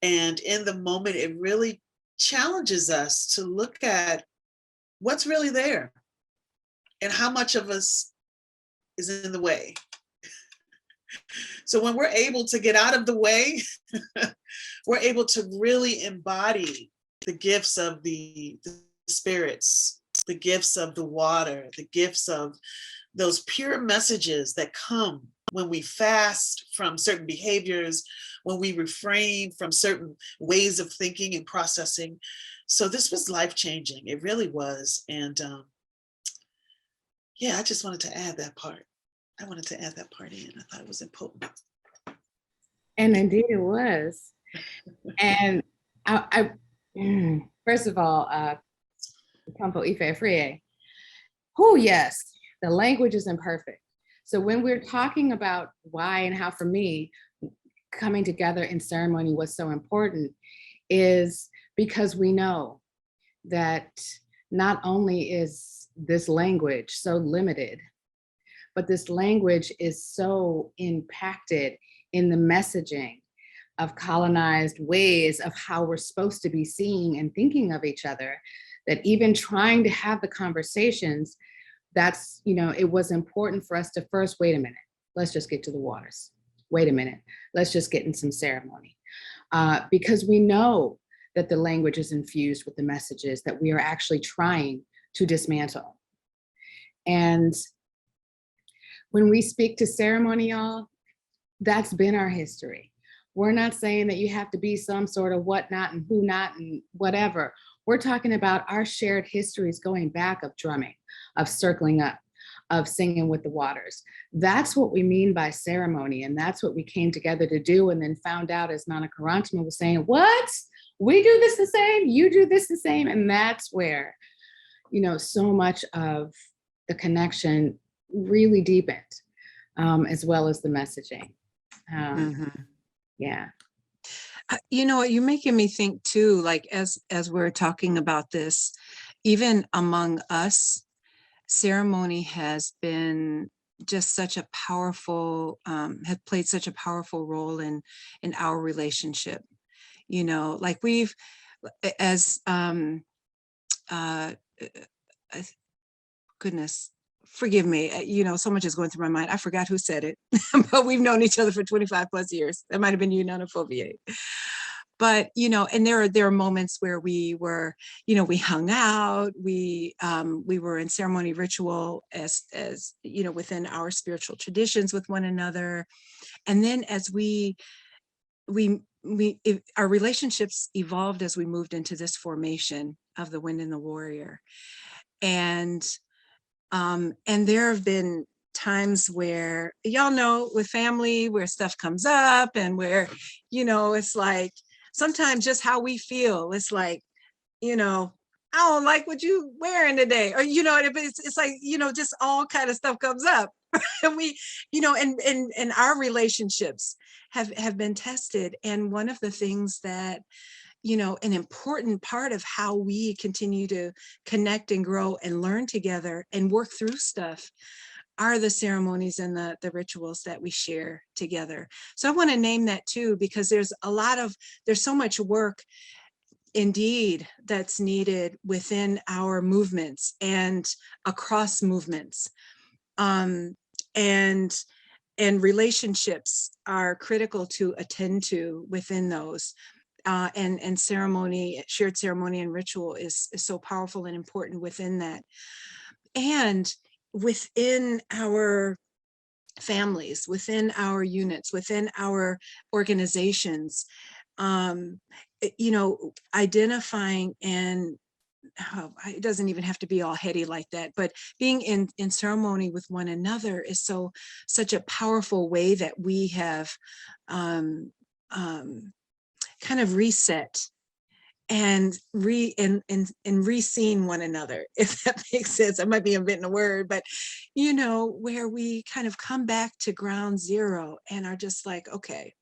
And in the moment, it really challenges us to look at what's really there and how much of us is in the way. So when we're able to get out of the way, we're able to really embody the gifts of the spirits, the gifts of the water, the gifts of those pure messages that come when we fast from certain behaviors, when we refrain from certain ways of thinking and processing. So this was life-changing. It really was. And yeah, I just wanted to add that part. I wanted to add that part in. I thought it was important. And indeed it was. And I first of all, Kampo Ife Afriye. Oh yes, the language is imperfect. So when we're talking about why and how, for me, coming together in ceremony was so important is because we know that not only is this language so limited, but this language is so impacted in the messaging of colonized ways of how we're supposed to be seeing and thinking of each other, that even trying to have the conversations, that's, it was important for us to first, wait a minute, let's just get to the waters. Wait a minute, let's just get in some ceremony. Because we know that the language is infused with the messages that we are actually trying to dismantle. And when we speak to ceremony, y'all, that's been our history. We're not saying that you have to be some sort of whatnot and who not and whatever. We're talking about our shared histories going back of drumming, of circling up, of singing with the waters. That's what we mean by ceremony. And that's what we came together to do, and then found out, as Nana Korantemah was saying, what? We do this the same, you do this the same. And that's where, so much of the connection really deepened, as well as the messaging. Yeah. You know what, you're making me think too, like as we're talking about this, even among us, ceremony has been just such a powerful, have played such a powerful role in our relationship. Like we've, as goodness, forgive me, so much is going through my mind. I forgot who said it, but we've known each other for 25 plus years. That might've been you, Nana Fofie. But, and there are moments where we were, we hung out, we were in ceremony ritual as within our spiritual traditions with one another. And then as our relationships evolved as we moved into this formation of the Wind and the Warrior. And there have been times where, y'all know, with family, where stuff comes up and where, it's like, sometimes just how we feel, it's like, I don't like what you wearing today, or, it's like, just all kind of stuff comes up. And we, and our relationships have been tested. And one of the things that, an important part of how we continue to connect and grow and learn together and work through stuff are the ceremonies and the rituals that we share together. So I want to name that too, because there's so much work indeed that's needed within our movements and across movements. And relationships are critical to attend to within those. And ceremony, shared ceremony and ritual is so powerful and important within that. And within our families, within our units, within our organizations, identifying and it doesn't even have to be all heady like that, but being in ceremony with one another is such a powerful way that we have kind of reset and re-seeing one another, if that makes sense. I might be inventing a word, but where we kind of come back to ground zero and are just like, okay,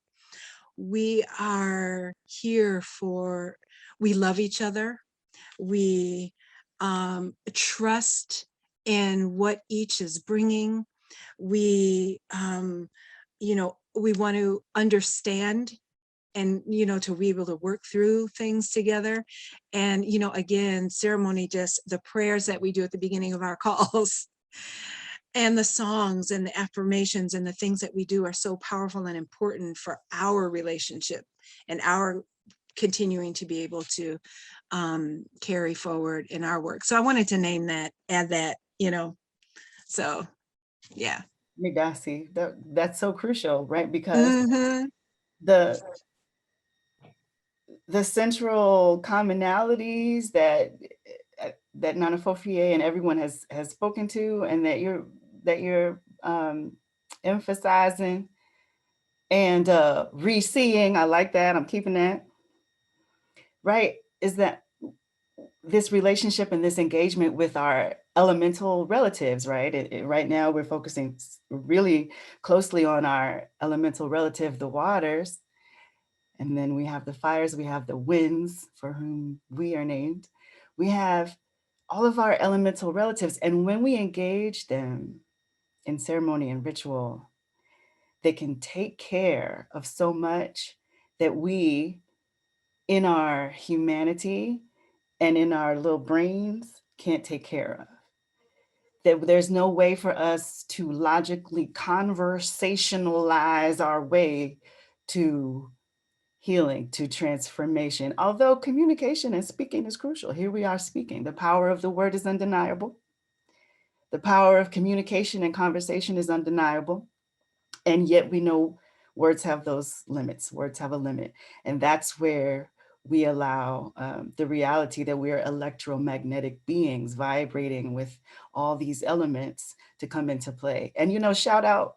we are here we love each other. We trust in what each is bringing. We, we want to understand and, to be able to work through things together. And, again, ceremony, just the prayers that we do at the beginning of our calls and the songs and the affirmations and the things that we do are so powerful and important for our relationship and our continuing to be able to carry forward in our work. So I wanted to name that, add that, so yeah. Midasi, that's so crucial, right? Because the central commonalities that Nana Fofie and everyone has spoken to, and that you're emphasizing and re-seeing, I like that, I'm keeping that, right, is that this relationship and this engagement with our elemental relatives, right? Right now we're focusing really closely on our elemental relative, the waters. And then we have the fires, we have the winds, for whom we are named. We have all of our elemental relatives. And when we engage them in ceremony and ritual that can take care of so much that we, in our humanity and in our little brains, can't take care of. That there's no way for us to logically conversationalize our way to healing, to transformation. Although communication and speaking is crucial. Here we are speaking. The power of the word is undeniable. The power of communication and conversation is undeniable. And yet we know words have those limits. Words have a limit. And that's where we allow the reality that we are electromagnetic beings vibrating with all these elements to come into play. And, you know, shout out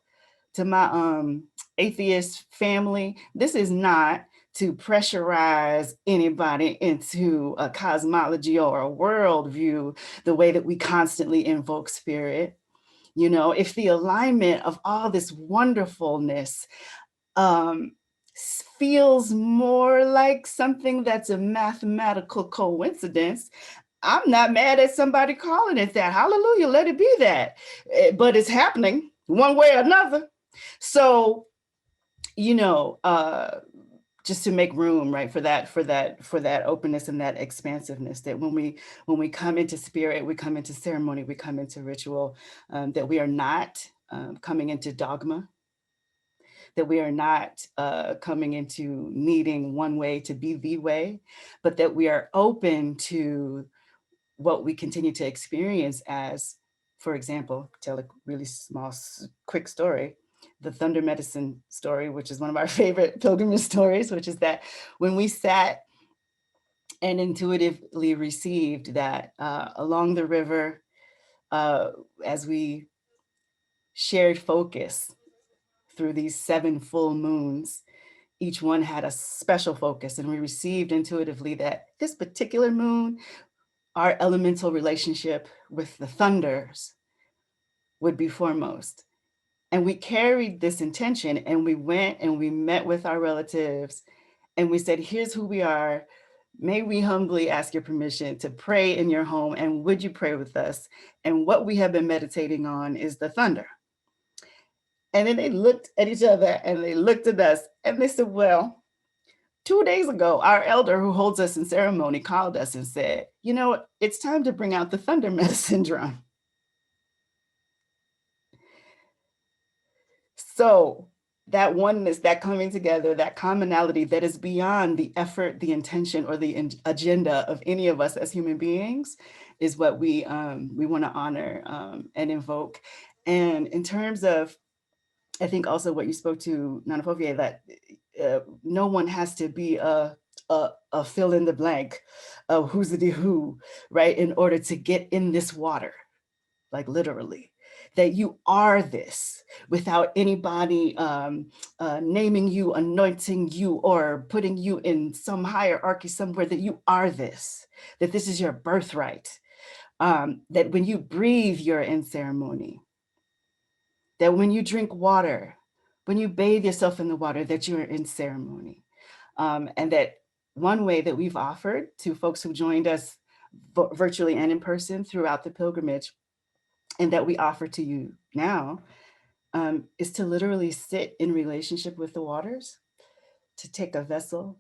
to my atheist family. This is not to pressurize anybody into a cosmology or a worldview, the way that we constantly invoke spirit. You know, if the alignment of all this wonderfulness feels more like something that's a mathematical coincidence, I'm not mad at somebody calling it that. Hallelujah, let it be that. But it's happening one way or another. So, you know, just to make room, right, for that openness and that expansiveness, that when we come into spirit, we come into ceremony, we come into ritual, that we are not coming into dogma, that we are not coming into needing one way to be the way, but that we are open to what we continue to experience as, for example, tell a really small, quick story, the thunder medicine story, which is one of our favorite pilgrimage stories, which is that when we sat and intuitively received that along the river, as we shared focus through these 7 full moons, each one had a special focus, and we received intuitively that this particular moon, our elemental relationship with the thunders would be foremost. And we carried this intention, and we went and we met with our relatives, and we said, here's who we are. May we humbly ask your permission to pray in your home, and would you pray with us? And what we have been meditating on is the thunder. And then they looked at each other and they looked at us and they said, well, 2 days ago, our elder who holds us in ceremony called us and said, you know, it's time to bring out the thunder medicine drum. So that oneness, that coming together, that commonality that is beyond the effort, the intention, or the agenda of any of us as human beings is what we want to honor and invoke. And in terms of, I think also what you spoke to, Nana Fofie, that no one has to be a fill in the blank of who's the who, right, in order to get in this water, like literally. That you are this without anybody naming you, anointing you, or putting you in some hierarchy somewhere, that you are this, that this is your birthright, that when you breathe, you're in ceremony, that when you drink water, when you bathe yourself in the water, that you're in ceremony. And that one way that we've offered to folks who joined us virtually and in person throughout the pilgrimage, and that we offer to you now, is to literally sit in relationship with the waters, to take a vessel,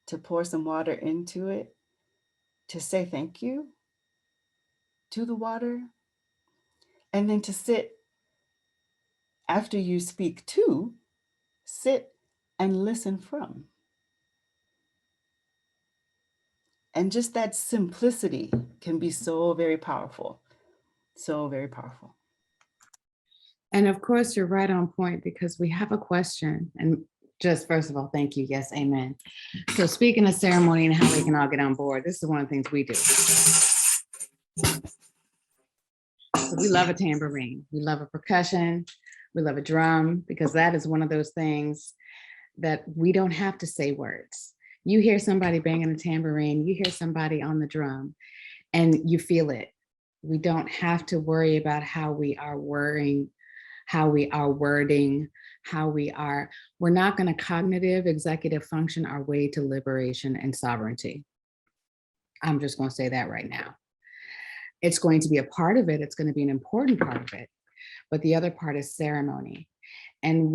to pour some water into it, to say thank you to the water, and then to sit after you speak to, sit and listen from. And just that simplicity can be so very powerful, so very powerful. And of course, you're right on point, because we have a question. And just first of all, thank you. Yes, amen. So speaking of ceremony and how we can all get on board, this is one of the things we do. So we love a tambourine. We love a percussion. We love a drum, because that is one of those things that we don't have to say words. You hear somebody banging a tambourine, you hear somebody on the drum, and you feel it. We don't have to worry about how we are wording, we're not going to cognitive executive function our way to liberation and sovereignty. I'm just going to say that right now. It's going to be a part of it. It's going to be an important part of it. but the other part is ceremony. And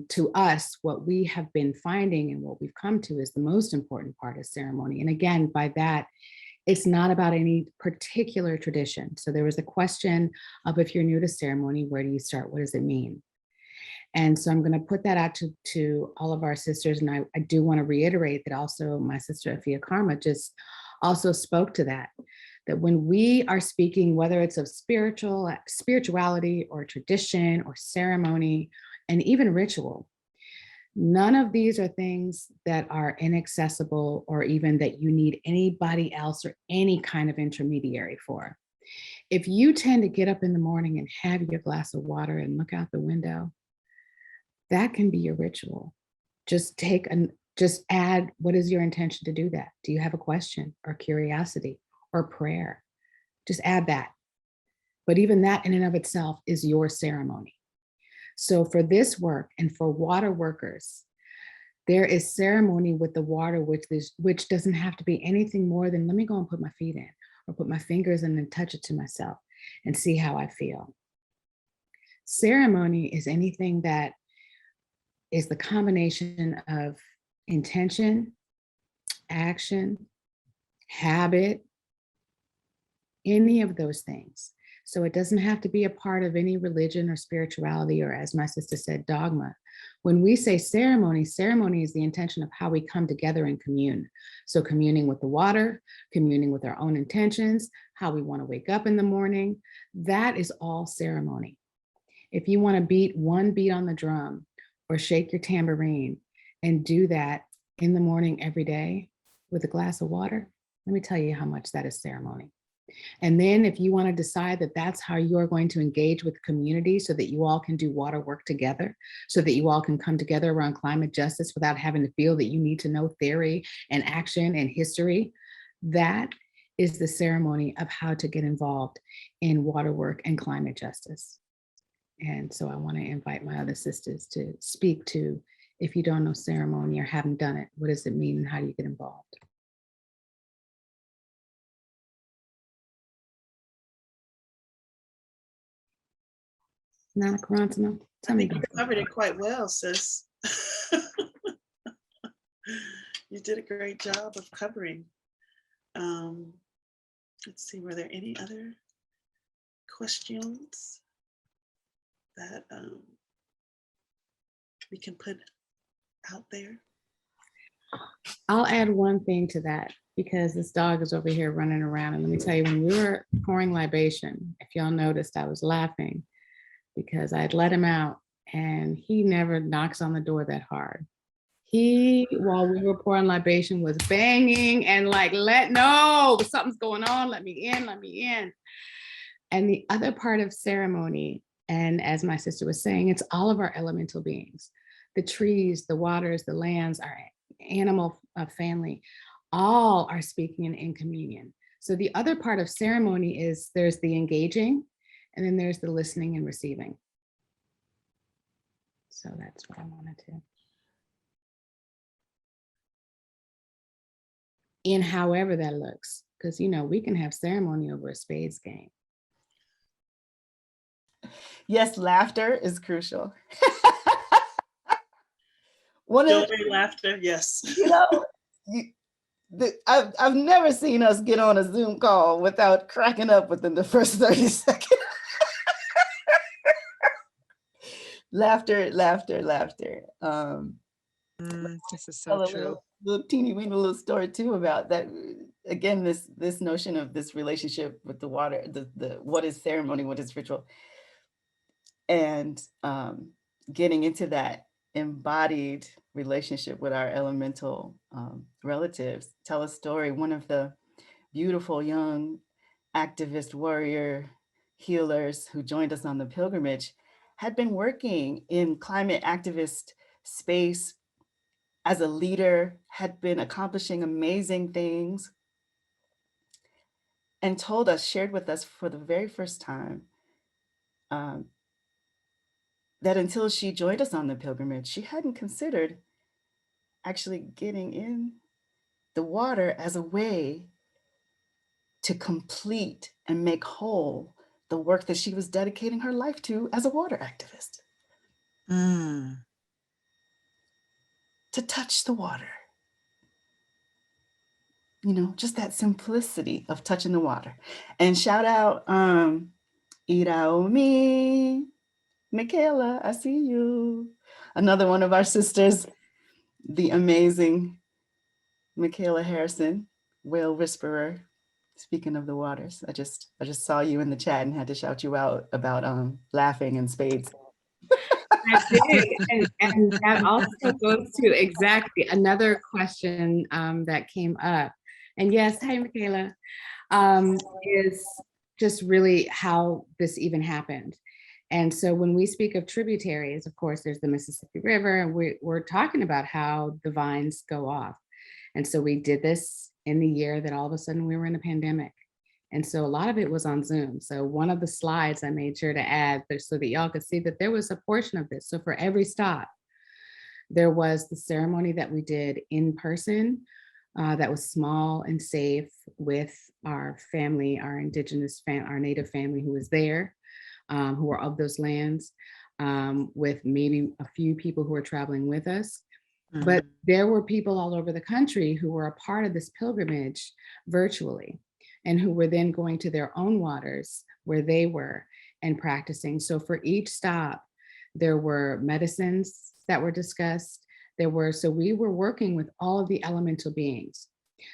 to us, what we have been finding and what we've come to is the most important part is ceremony. And again, by that, it's not about any particular tradition. So there was a question of, if you're new to ceremony, where do you start? What does it mean? And so I'm going to put that out to all of our sisters. And I do want to reiterate that also my sister Afia Karma just also spoke to that when we are speaking, whether it's of spirituality or tradition or ceremony and even ritual, none of these are things that are inaccessible or even that you need anybody else or any kind of intermediary for. If you tend to get up in the morning and have your glass of water and look out the window, that can be your ritual. Just add, what is your intention to do that? Do you have a question or curiosity or prayer? Just add that. But even that in and of itself is your ceremony. So for this work and for water workers, there is ceremony with the water, which doesn't have to be anything more than, let me go and put my feet in or put my fingers in and touch it to myself and see how I feel. Ceremony is anything that is the combination of intention, action, habit, any of those things. So it doesn't have to be a part of any religion or spirituality, or as my sister said, dogma. When we say ceremony, ceremony is the intention of how we come together and commune. So communing with the water, communing with our own intentions, how we want to wake up in the morning, that is all ceremony. If you want to beat one beat on the drum or shake your tambourine and do that in the morning every day with a glass of water, let me tell you how much that is ceremony. And then if you want to decide that that's how you are going to engage with community so that you all can do water work together, so that you all can come together around climate justice without having to feel that you need to know theory and action and history, that is the ceremony of how to get involved in water work and climate justice. And so I want to invite my other sisters to speak to, if you don't know ceremony or haven't done it, what does it mean and how do you get involved? Nana Korantemah, tell me. You covered it quite well, sis. You did a great job of covering. Let's see, were there any other questions that we can put out there? I'll add one thing to that, because this dog is over here running around. And let me tell you, when we were pouring libation, if y'all noticed, I was laughing because I'd let him out and he never knocks on the door that hard. He, while we were pouring libation, was banging and like, no, something's going on, let me in, let me in. And the other part of ceremony, and as my sister was saying, it's all of our elemental beings, the trees, the waters, the lands, our animal family, all are speaking in communion. So the other part of ceremony is there's the engaging, and then there's the listening and receiving. So that's what I wanted to. In however that looks, because we can have ceremony over a spades game. Yes, laughter is crucial. Laughter, yes. I've never seen us get on a Zoom call without cracking up within the first 30 seconds. Laughter. This is so true. Little teeny weeny little story too about that. Again, this notion of this relationship with the water, the what is ceremony, what is ritual, and getting into that embodied relationship with our elemental relatives. Tell a story. One of the beautiful young activist warrior healers who joined us on the pilgrimage had been working in climate activist space as a leader, had been accomplishing amazing things, and told us, shared with us for the very first time, that until she joined us on the pilgrimage, she hadn't considered actually getting in the water as a way to complete and make whole the work that she was dedicating her life to as a water activist. To touch the water. You know, just that simplicity of touching the water. And shout out Iraomi, Michaela, I see you. Another one of our sisters, the amazing Michaela Harrison, whale whisperer. Speaking of the waters, I just saw you in the chat and had to shout you out about laughing and spades. I did, and that also goes to exactly another question that came up. And yes, hi, Michaela, is just really how this even happened. And so when we speak of tributaries, of course, there's the Mississippi River, and we're talking about how the vines go off. And so we did this in the year that all of a sudden we were in a pandemic. And so a lot of it was on Zoom. So one of the slides I made sure to add so that y'all could see that there was a portion of this. So for every stop, there was the ceremony that we did in person that was small and safe with our family, our indigenous, our native family who was there, who were of those lands, with maybe a few people who were traveling with us. But there were people all over the country who were a part of this pilgrimage virtually, and who were then going to their own waters where they were and practicing. So for each stop, there were medicines that were discussed. So we were working with all of the elemental beings.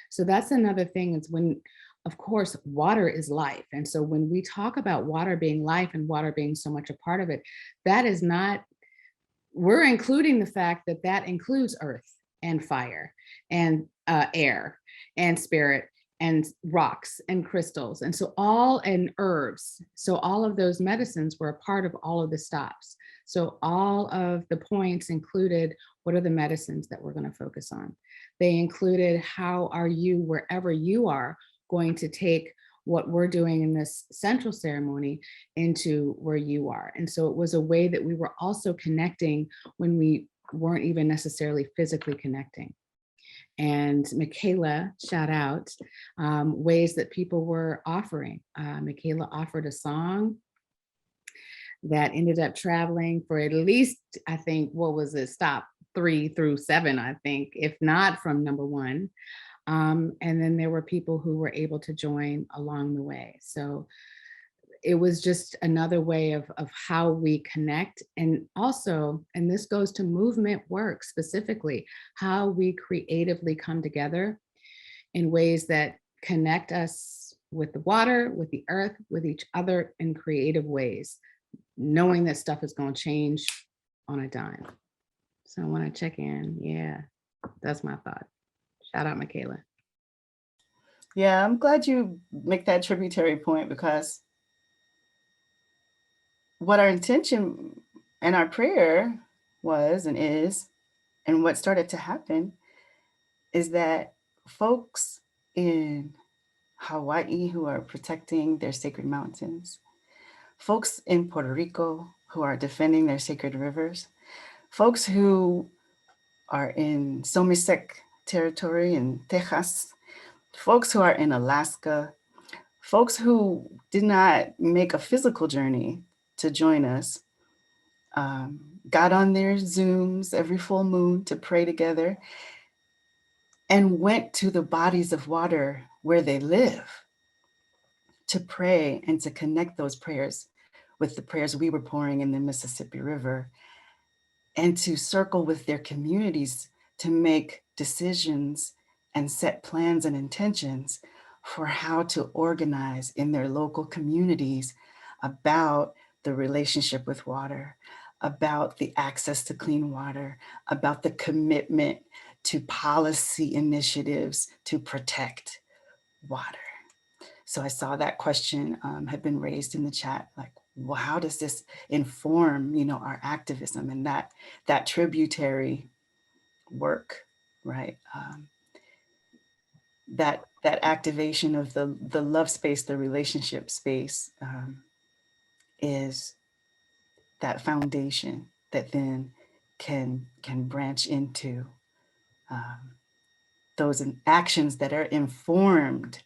So that's another thing, is when, of course, water is life. And so when we talk about water being life and water being so much a part of it, that is not, we're including the fact that that includes earth and fire and air and spirit and rocks and crystals. And so and herbs. So all of those medicines were a part of all of the stops. So all of the points included, what are the medicines that we're going to focus on? They included, how are you, wherever you are, going to take what we're doing in this central ceremony into where you are. And so it was a way that we were also connecting when we weren't even necessarily physically connecting. And Michaela, shout out, ways that people were offering. Michaela offered a song that ended up traveling for at least, I think, what was it, stop 3 through 7, I think, if not from number 1. And then there were people who were able to join along the way. So it was just another way of how we connect. And also, and this goes to movement work specifically, how we creatively come together in ways that connect us with the water, with the earth, with each other in creative ways, knowing that stuff is going to change on a dime. So I want to check in. Yeah, that's my thought. Shout out, Michaela. Yeah, I'm glad you make that tributary point, because what our intention and our prayer was and is, and what started to happen, is that folks in Hawaii who are protecting their sacred mountains, folks in Puerto Rico who are defending their sacred rivers, folks who are in Somisec territory in Texas, folks who are in Alaska, folks who did not make a physical journey to join us, got on their Zooms every full moon to pray together, and went to the bodies of water where they live to pray and to connect those prayers with the prayers we were pouring in the Mississippi River, and to circle with their communities to make decisions and set plans and intentions for how to organize in their local communities about the relationship with water, about the access to clean water, about the commitment to policy initiatives to protect water. So I saw that question had been raised in the chat, like, well, how does this inform, our activism and that tributary work, right? That activation of the love space, the relationship space, is that foundation that then can branch into those actions that are informed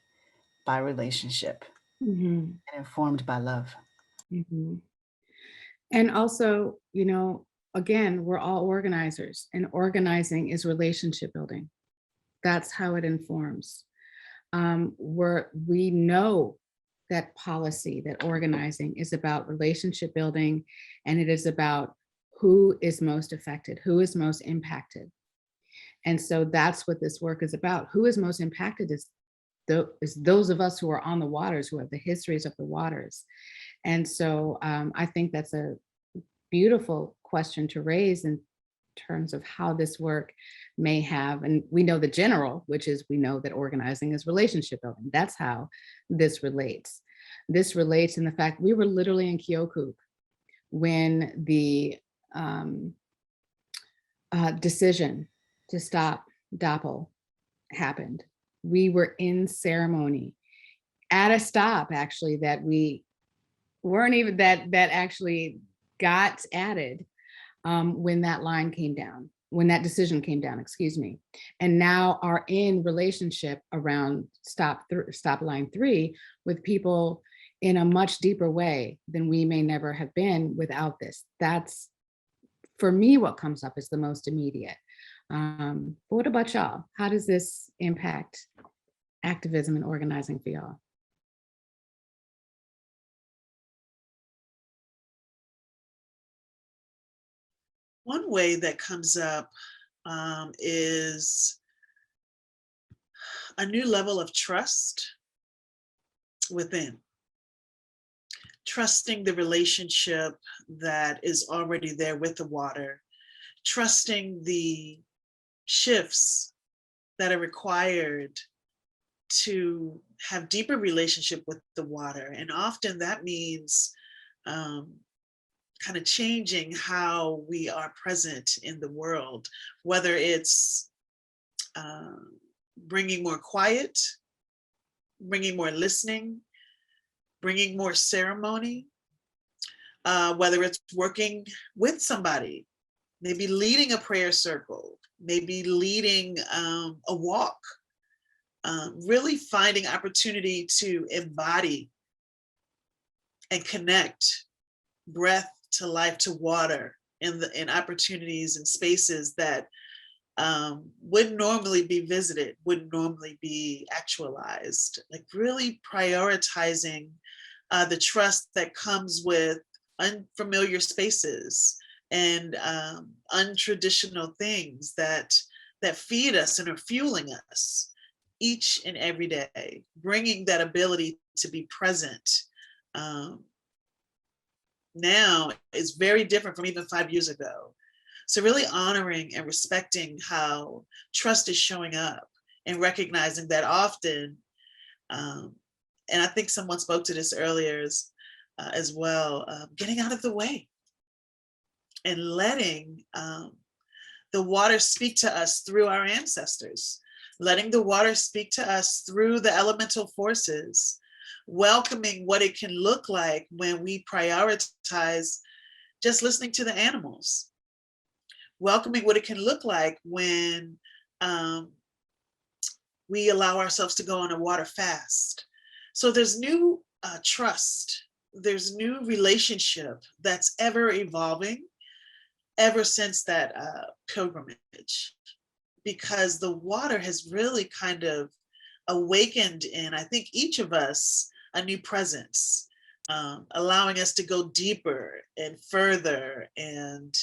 by relationship Mhm. and informed by love. Mhm. And also, you know, again, we're all organizers, and organizing is relationship building. That's how it informs. We know that policy, that organizing is about relationship building, and it is about who is most affected, who is most impacted. And so that's what this work is about. Who is most impacted is those of us who are on the waters, who have the histories of the waters. And so I think that's a beautiful question to raise in terms of how this work may have, and we know the general, which is we know that organizing is relationship building. That's how this relates. This relates in the fact we were literally in Kyoku when the decision to stop DAPL happened. We were in ceremony at a stop, actually, that we weren't even, that actually got added when that line came down, when that decision came down, excuse me, and now are in relationship around stop line 3 with people in a much deeper way than we may never have been without this. That's, for me, what comes up is the most immediate. But what about y'all? How does this impact activism and organizing for y'all? One way that comes up is a new level of trust within. Trusting the relationship that is already there with the water, trusting the shifts that are required to have deeper relationship with the water. And often that means kind of changing how we are present in the world, whether it's bringing more quiet, bringing more listening, bringing more ceremony, whether it's working with somebody, maybe leading a prayer circle, maybe leading a walk, really finding opportunity to embody and connect breath to life to water in opportunities and spaces that wouldn't normally be visited, wouldn't normally be actualized. Like really prioritizing the trust that comes with unfamiliar spaces and untraditional things that feed us and are fueling us each and every day, bringing that ability to be present now is very different from even 5 years ago. So really honoring and respecting how trust is showing up and recognizing that often, and I think someone spoke to this earlier as well, getting out of the way and letting the water speak to us through our ancestors, letting the water speak to us through the elemental forces, welcoming what it can look like when we prioritize just listening to the animals, welcoming what it can look like when we allow ourselves to go on a water fast. So there's new trust, there's new relationship that's ever evolving ever since that pilgrimage, because the water has really kind of awakened in, I think, each of us a new presence, allowing us to go deeper and further and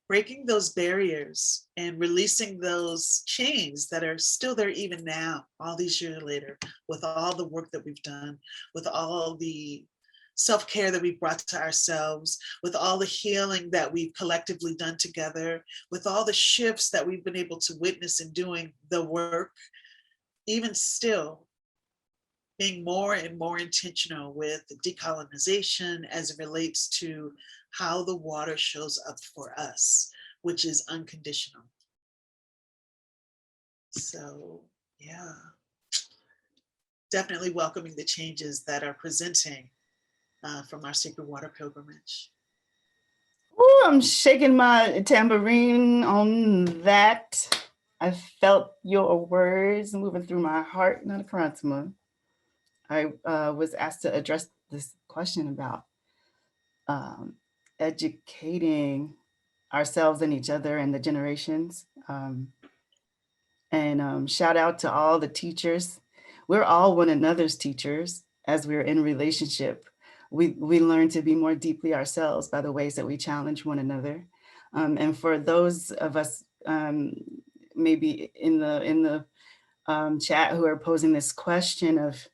breaking those barriers and releasing those chains that are still there even now, all these years later, with all the work that we've done, with all the self-care that we've brought to ourselves, with all the healing that we've collectively done together, with all the shifts that we've been able to witness in doing the work, even still being more and more intentional with decolonization as it relates to how the water shows up for us, which is unconditional. So, yeah, definitely welcoming the changes that are presenting from our Sacred Water Pilgrimage. Oh, I'm shaking my tambourine on that. I felt your words moving through my heart, not a Korantemah. I was asked to address this question about educating ourselves and each other and the generations. Shout out to all the teachers. We're all one another's teachers as we're in relationship. We learn to be more deeply ourselves by the ways that we challenge one another. And for those of us maybe in the chat who are posing this question of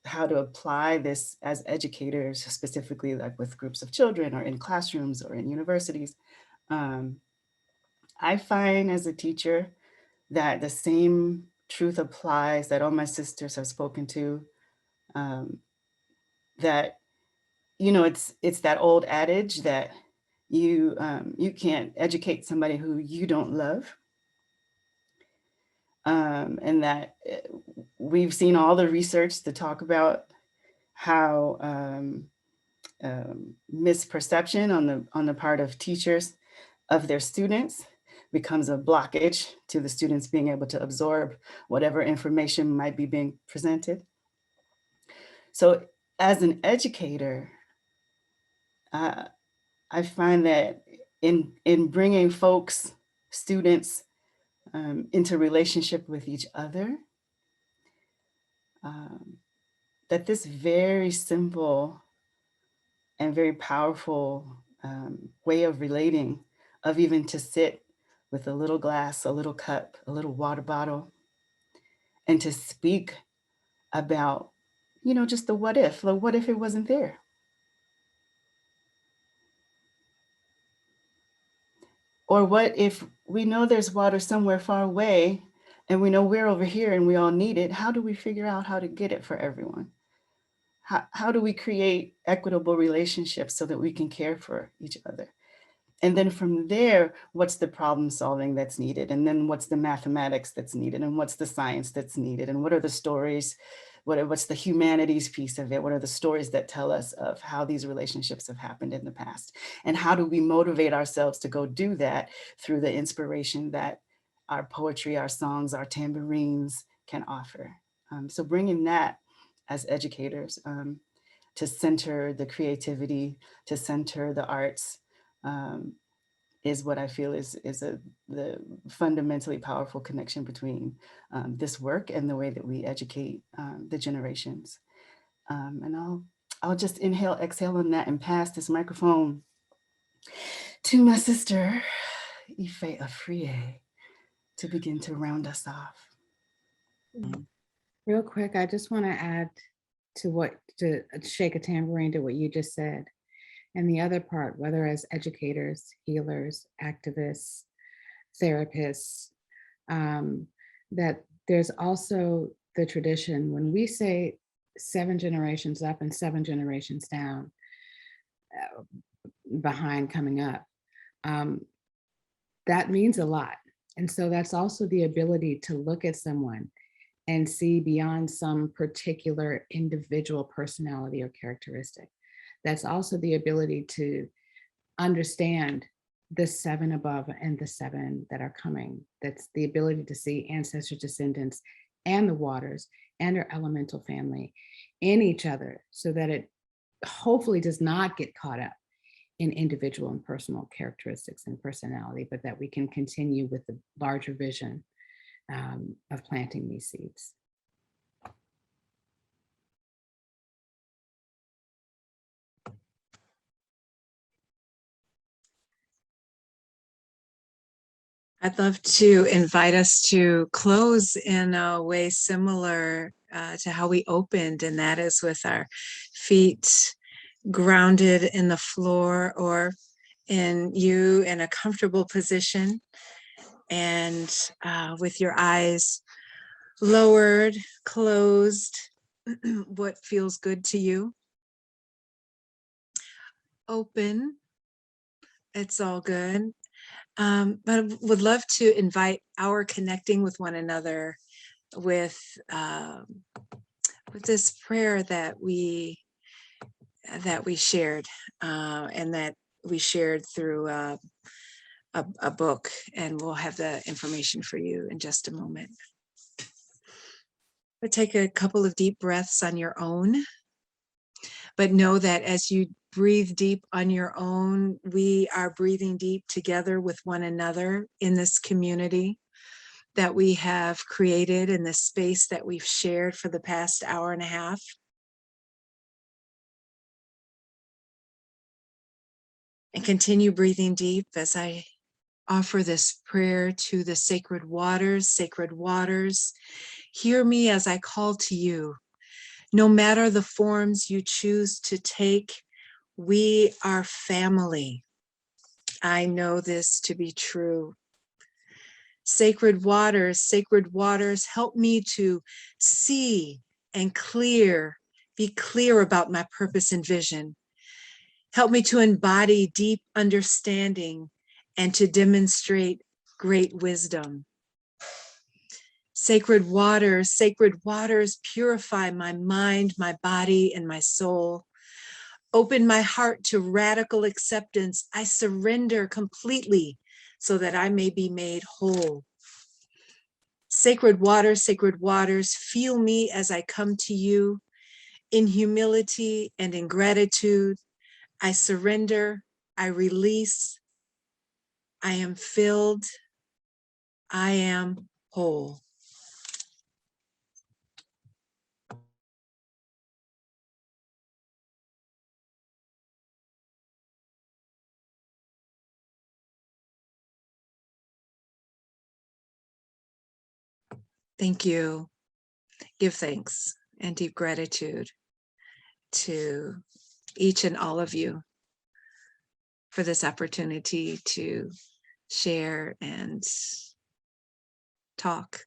how to apply this as educators, specifically like with groups of children or in classrooms or in universities, I find as a teacher that the same truth applies that all my sisters have spoken to, that, you know, it's that old adage that you can't educate somebody who you don't love. And that we've seen all the research to talk about how misperception on the part of teachers of their students becomes a blockage to the students being able to absorb whatever information might be being presented. So as an educator, I find that in bringing folks, students into relationship with each other, that this very simple and very powerful way of relating, of even to sit with a little glass, a little cup, a little water bottle, and to speak about, you know, just the what if it wasn't there? Or what if we know there's water somewhere far away and we know we're over here and we all need it? How do we figure out how to get it for everyone? How do we create equitable relationships so that we can care for each other? And then from there, what's the problem solving that's needed? And then what's the mathematics that's needed? And what's the science that's needed? And what are the stories? What's the humanities piece of it? What are the stories that tell us of how these relationships have happened in the past? And how do we motivate ourselves to go do that through the inspiration that our poetry, our songs, our tambourines can offer? So bringing that as educators to center the creativity, to center the arts, is what I feel is the fundamentally powerful connection between this work and the way that we educate the generations. And I'll just inhale, exhale on that and pass this microphone to my sister, Ife Afriye, to begin to round us off. Real quick, I just want to add to shake a tambourine to what you just said. And the other part, whether as educators, healers, activists, therapists, that there's also the tradition when we say 7 generations up and 7 generations down, behind coming up, that means a lot. And so that's also the ability to look at someone and see beyond some particular individual personality or characteristic. That's also the ability to understand the 7 above and the 7 that are coming. That's the ability to see ancestor descendants and the waters and our elemental family in each other, so that it hopefully does not get caught up in individual and personal characteristics and personality, but that we can continue with the larger vision of planting these seeds. I'd love to invite us to close in a way similar to how we opened, and that is with our feet grounded in the floor or in a comfortable position, and with your eyes lowered, closed, what feels good to you. Open, it's all good. But I would love to invite our connecting with one another with this prayer that we shared and that we shared through a book, and we'll have the information for you in just a moment. But take a couple of deep breaths on your own. But know that as you breathe deep on your own, we are breathing deep together with one another in this community that we have created, in this space that we've shared for the past hour and a half. And continue breathing deep as I offer this prayer to the sacred waters. Sacred waters, hear me as I call to you. No matter the forms you choose to take, we are family. I know this to be true. Sacred waters, help me to see and be clear about my purpose and vision. Help me to embody deep understanding and to demonstrate great wisdom. Sacred waters, purify my mind, my body, and my soul. Open my heart to radical acceptance. I surrender completely so that I may be made whole. Sacred waters, feel me as I come to you in humility and in gratitude. I surrender, I release, I am filled, I am whole. Thank you. Give thanks and deep gratitude to each and all of you for this opportunity to share and talk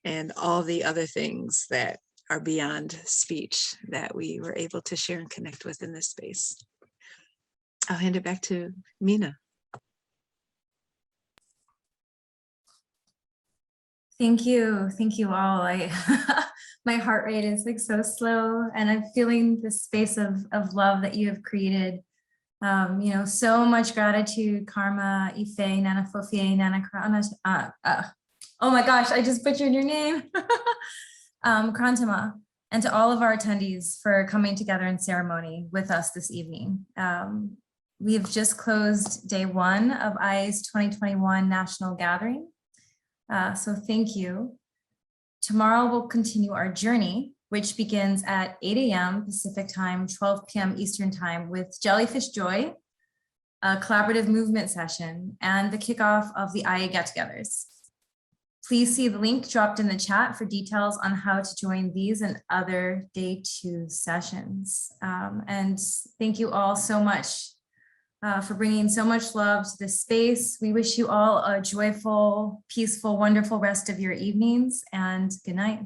and all the other things that are beyond speech that we were able to share and connect with in this space. I'll hand it back to Mina. Thank you all. My heart rate is like so slow, and I'm feeling this space of love that you have created. So much gratitude, Karma, Ife, Nana Fofie, Nana oh my gosh, I just butchered your name. Korantemah, and to all of our attendees for coming together in ceremony with us this evening. We have just closed day one of IA's 2021 National Gathering. So thank you. Tomorrow we'll continue our journey, which begins at 8 a.m. Pacific time, 12 p.m. Eastern time with Jellyfish Joy, a collaborative movement session, and the kickoff of the IA get-togethers. Please see the link dropped in the chat for details on how to join these and other day 2 sessions. And thank you all so much for bringing so much love to this space. We wish you all a joyful, peaceful, wonderful rest of your evenings, and good night.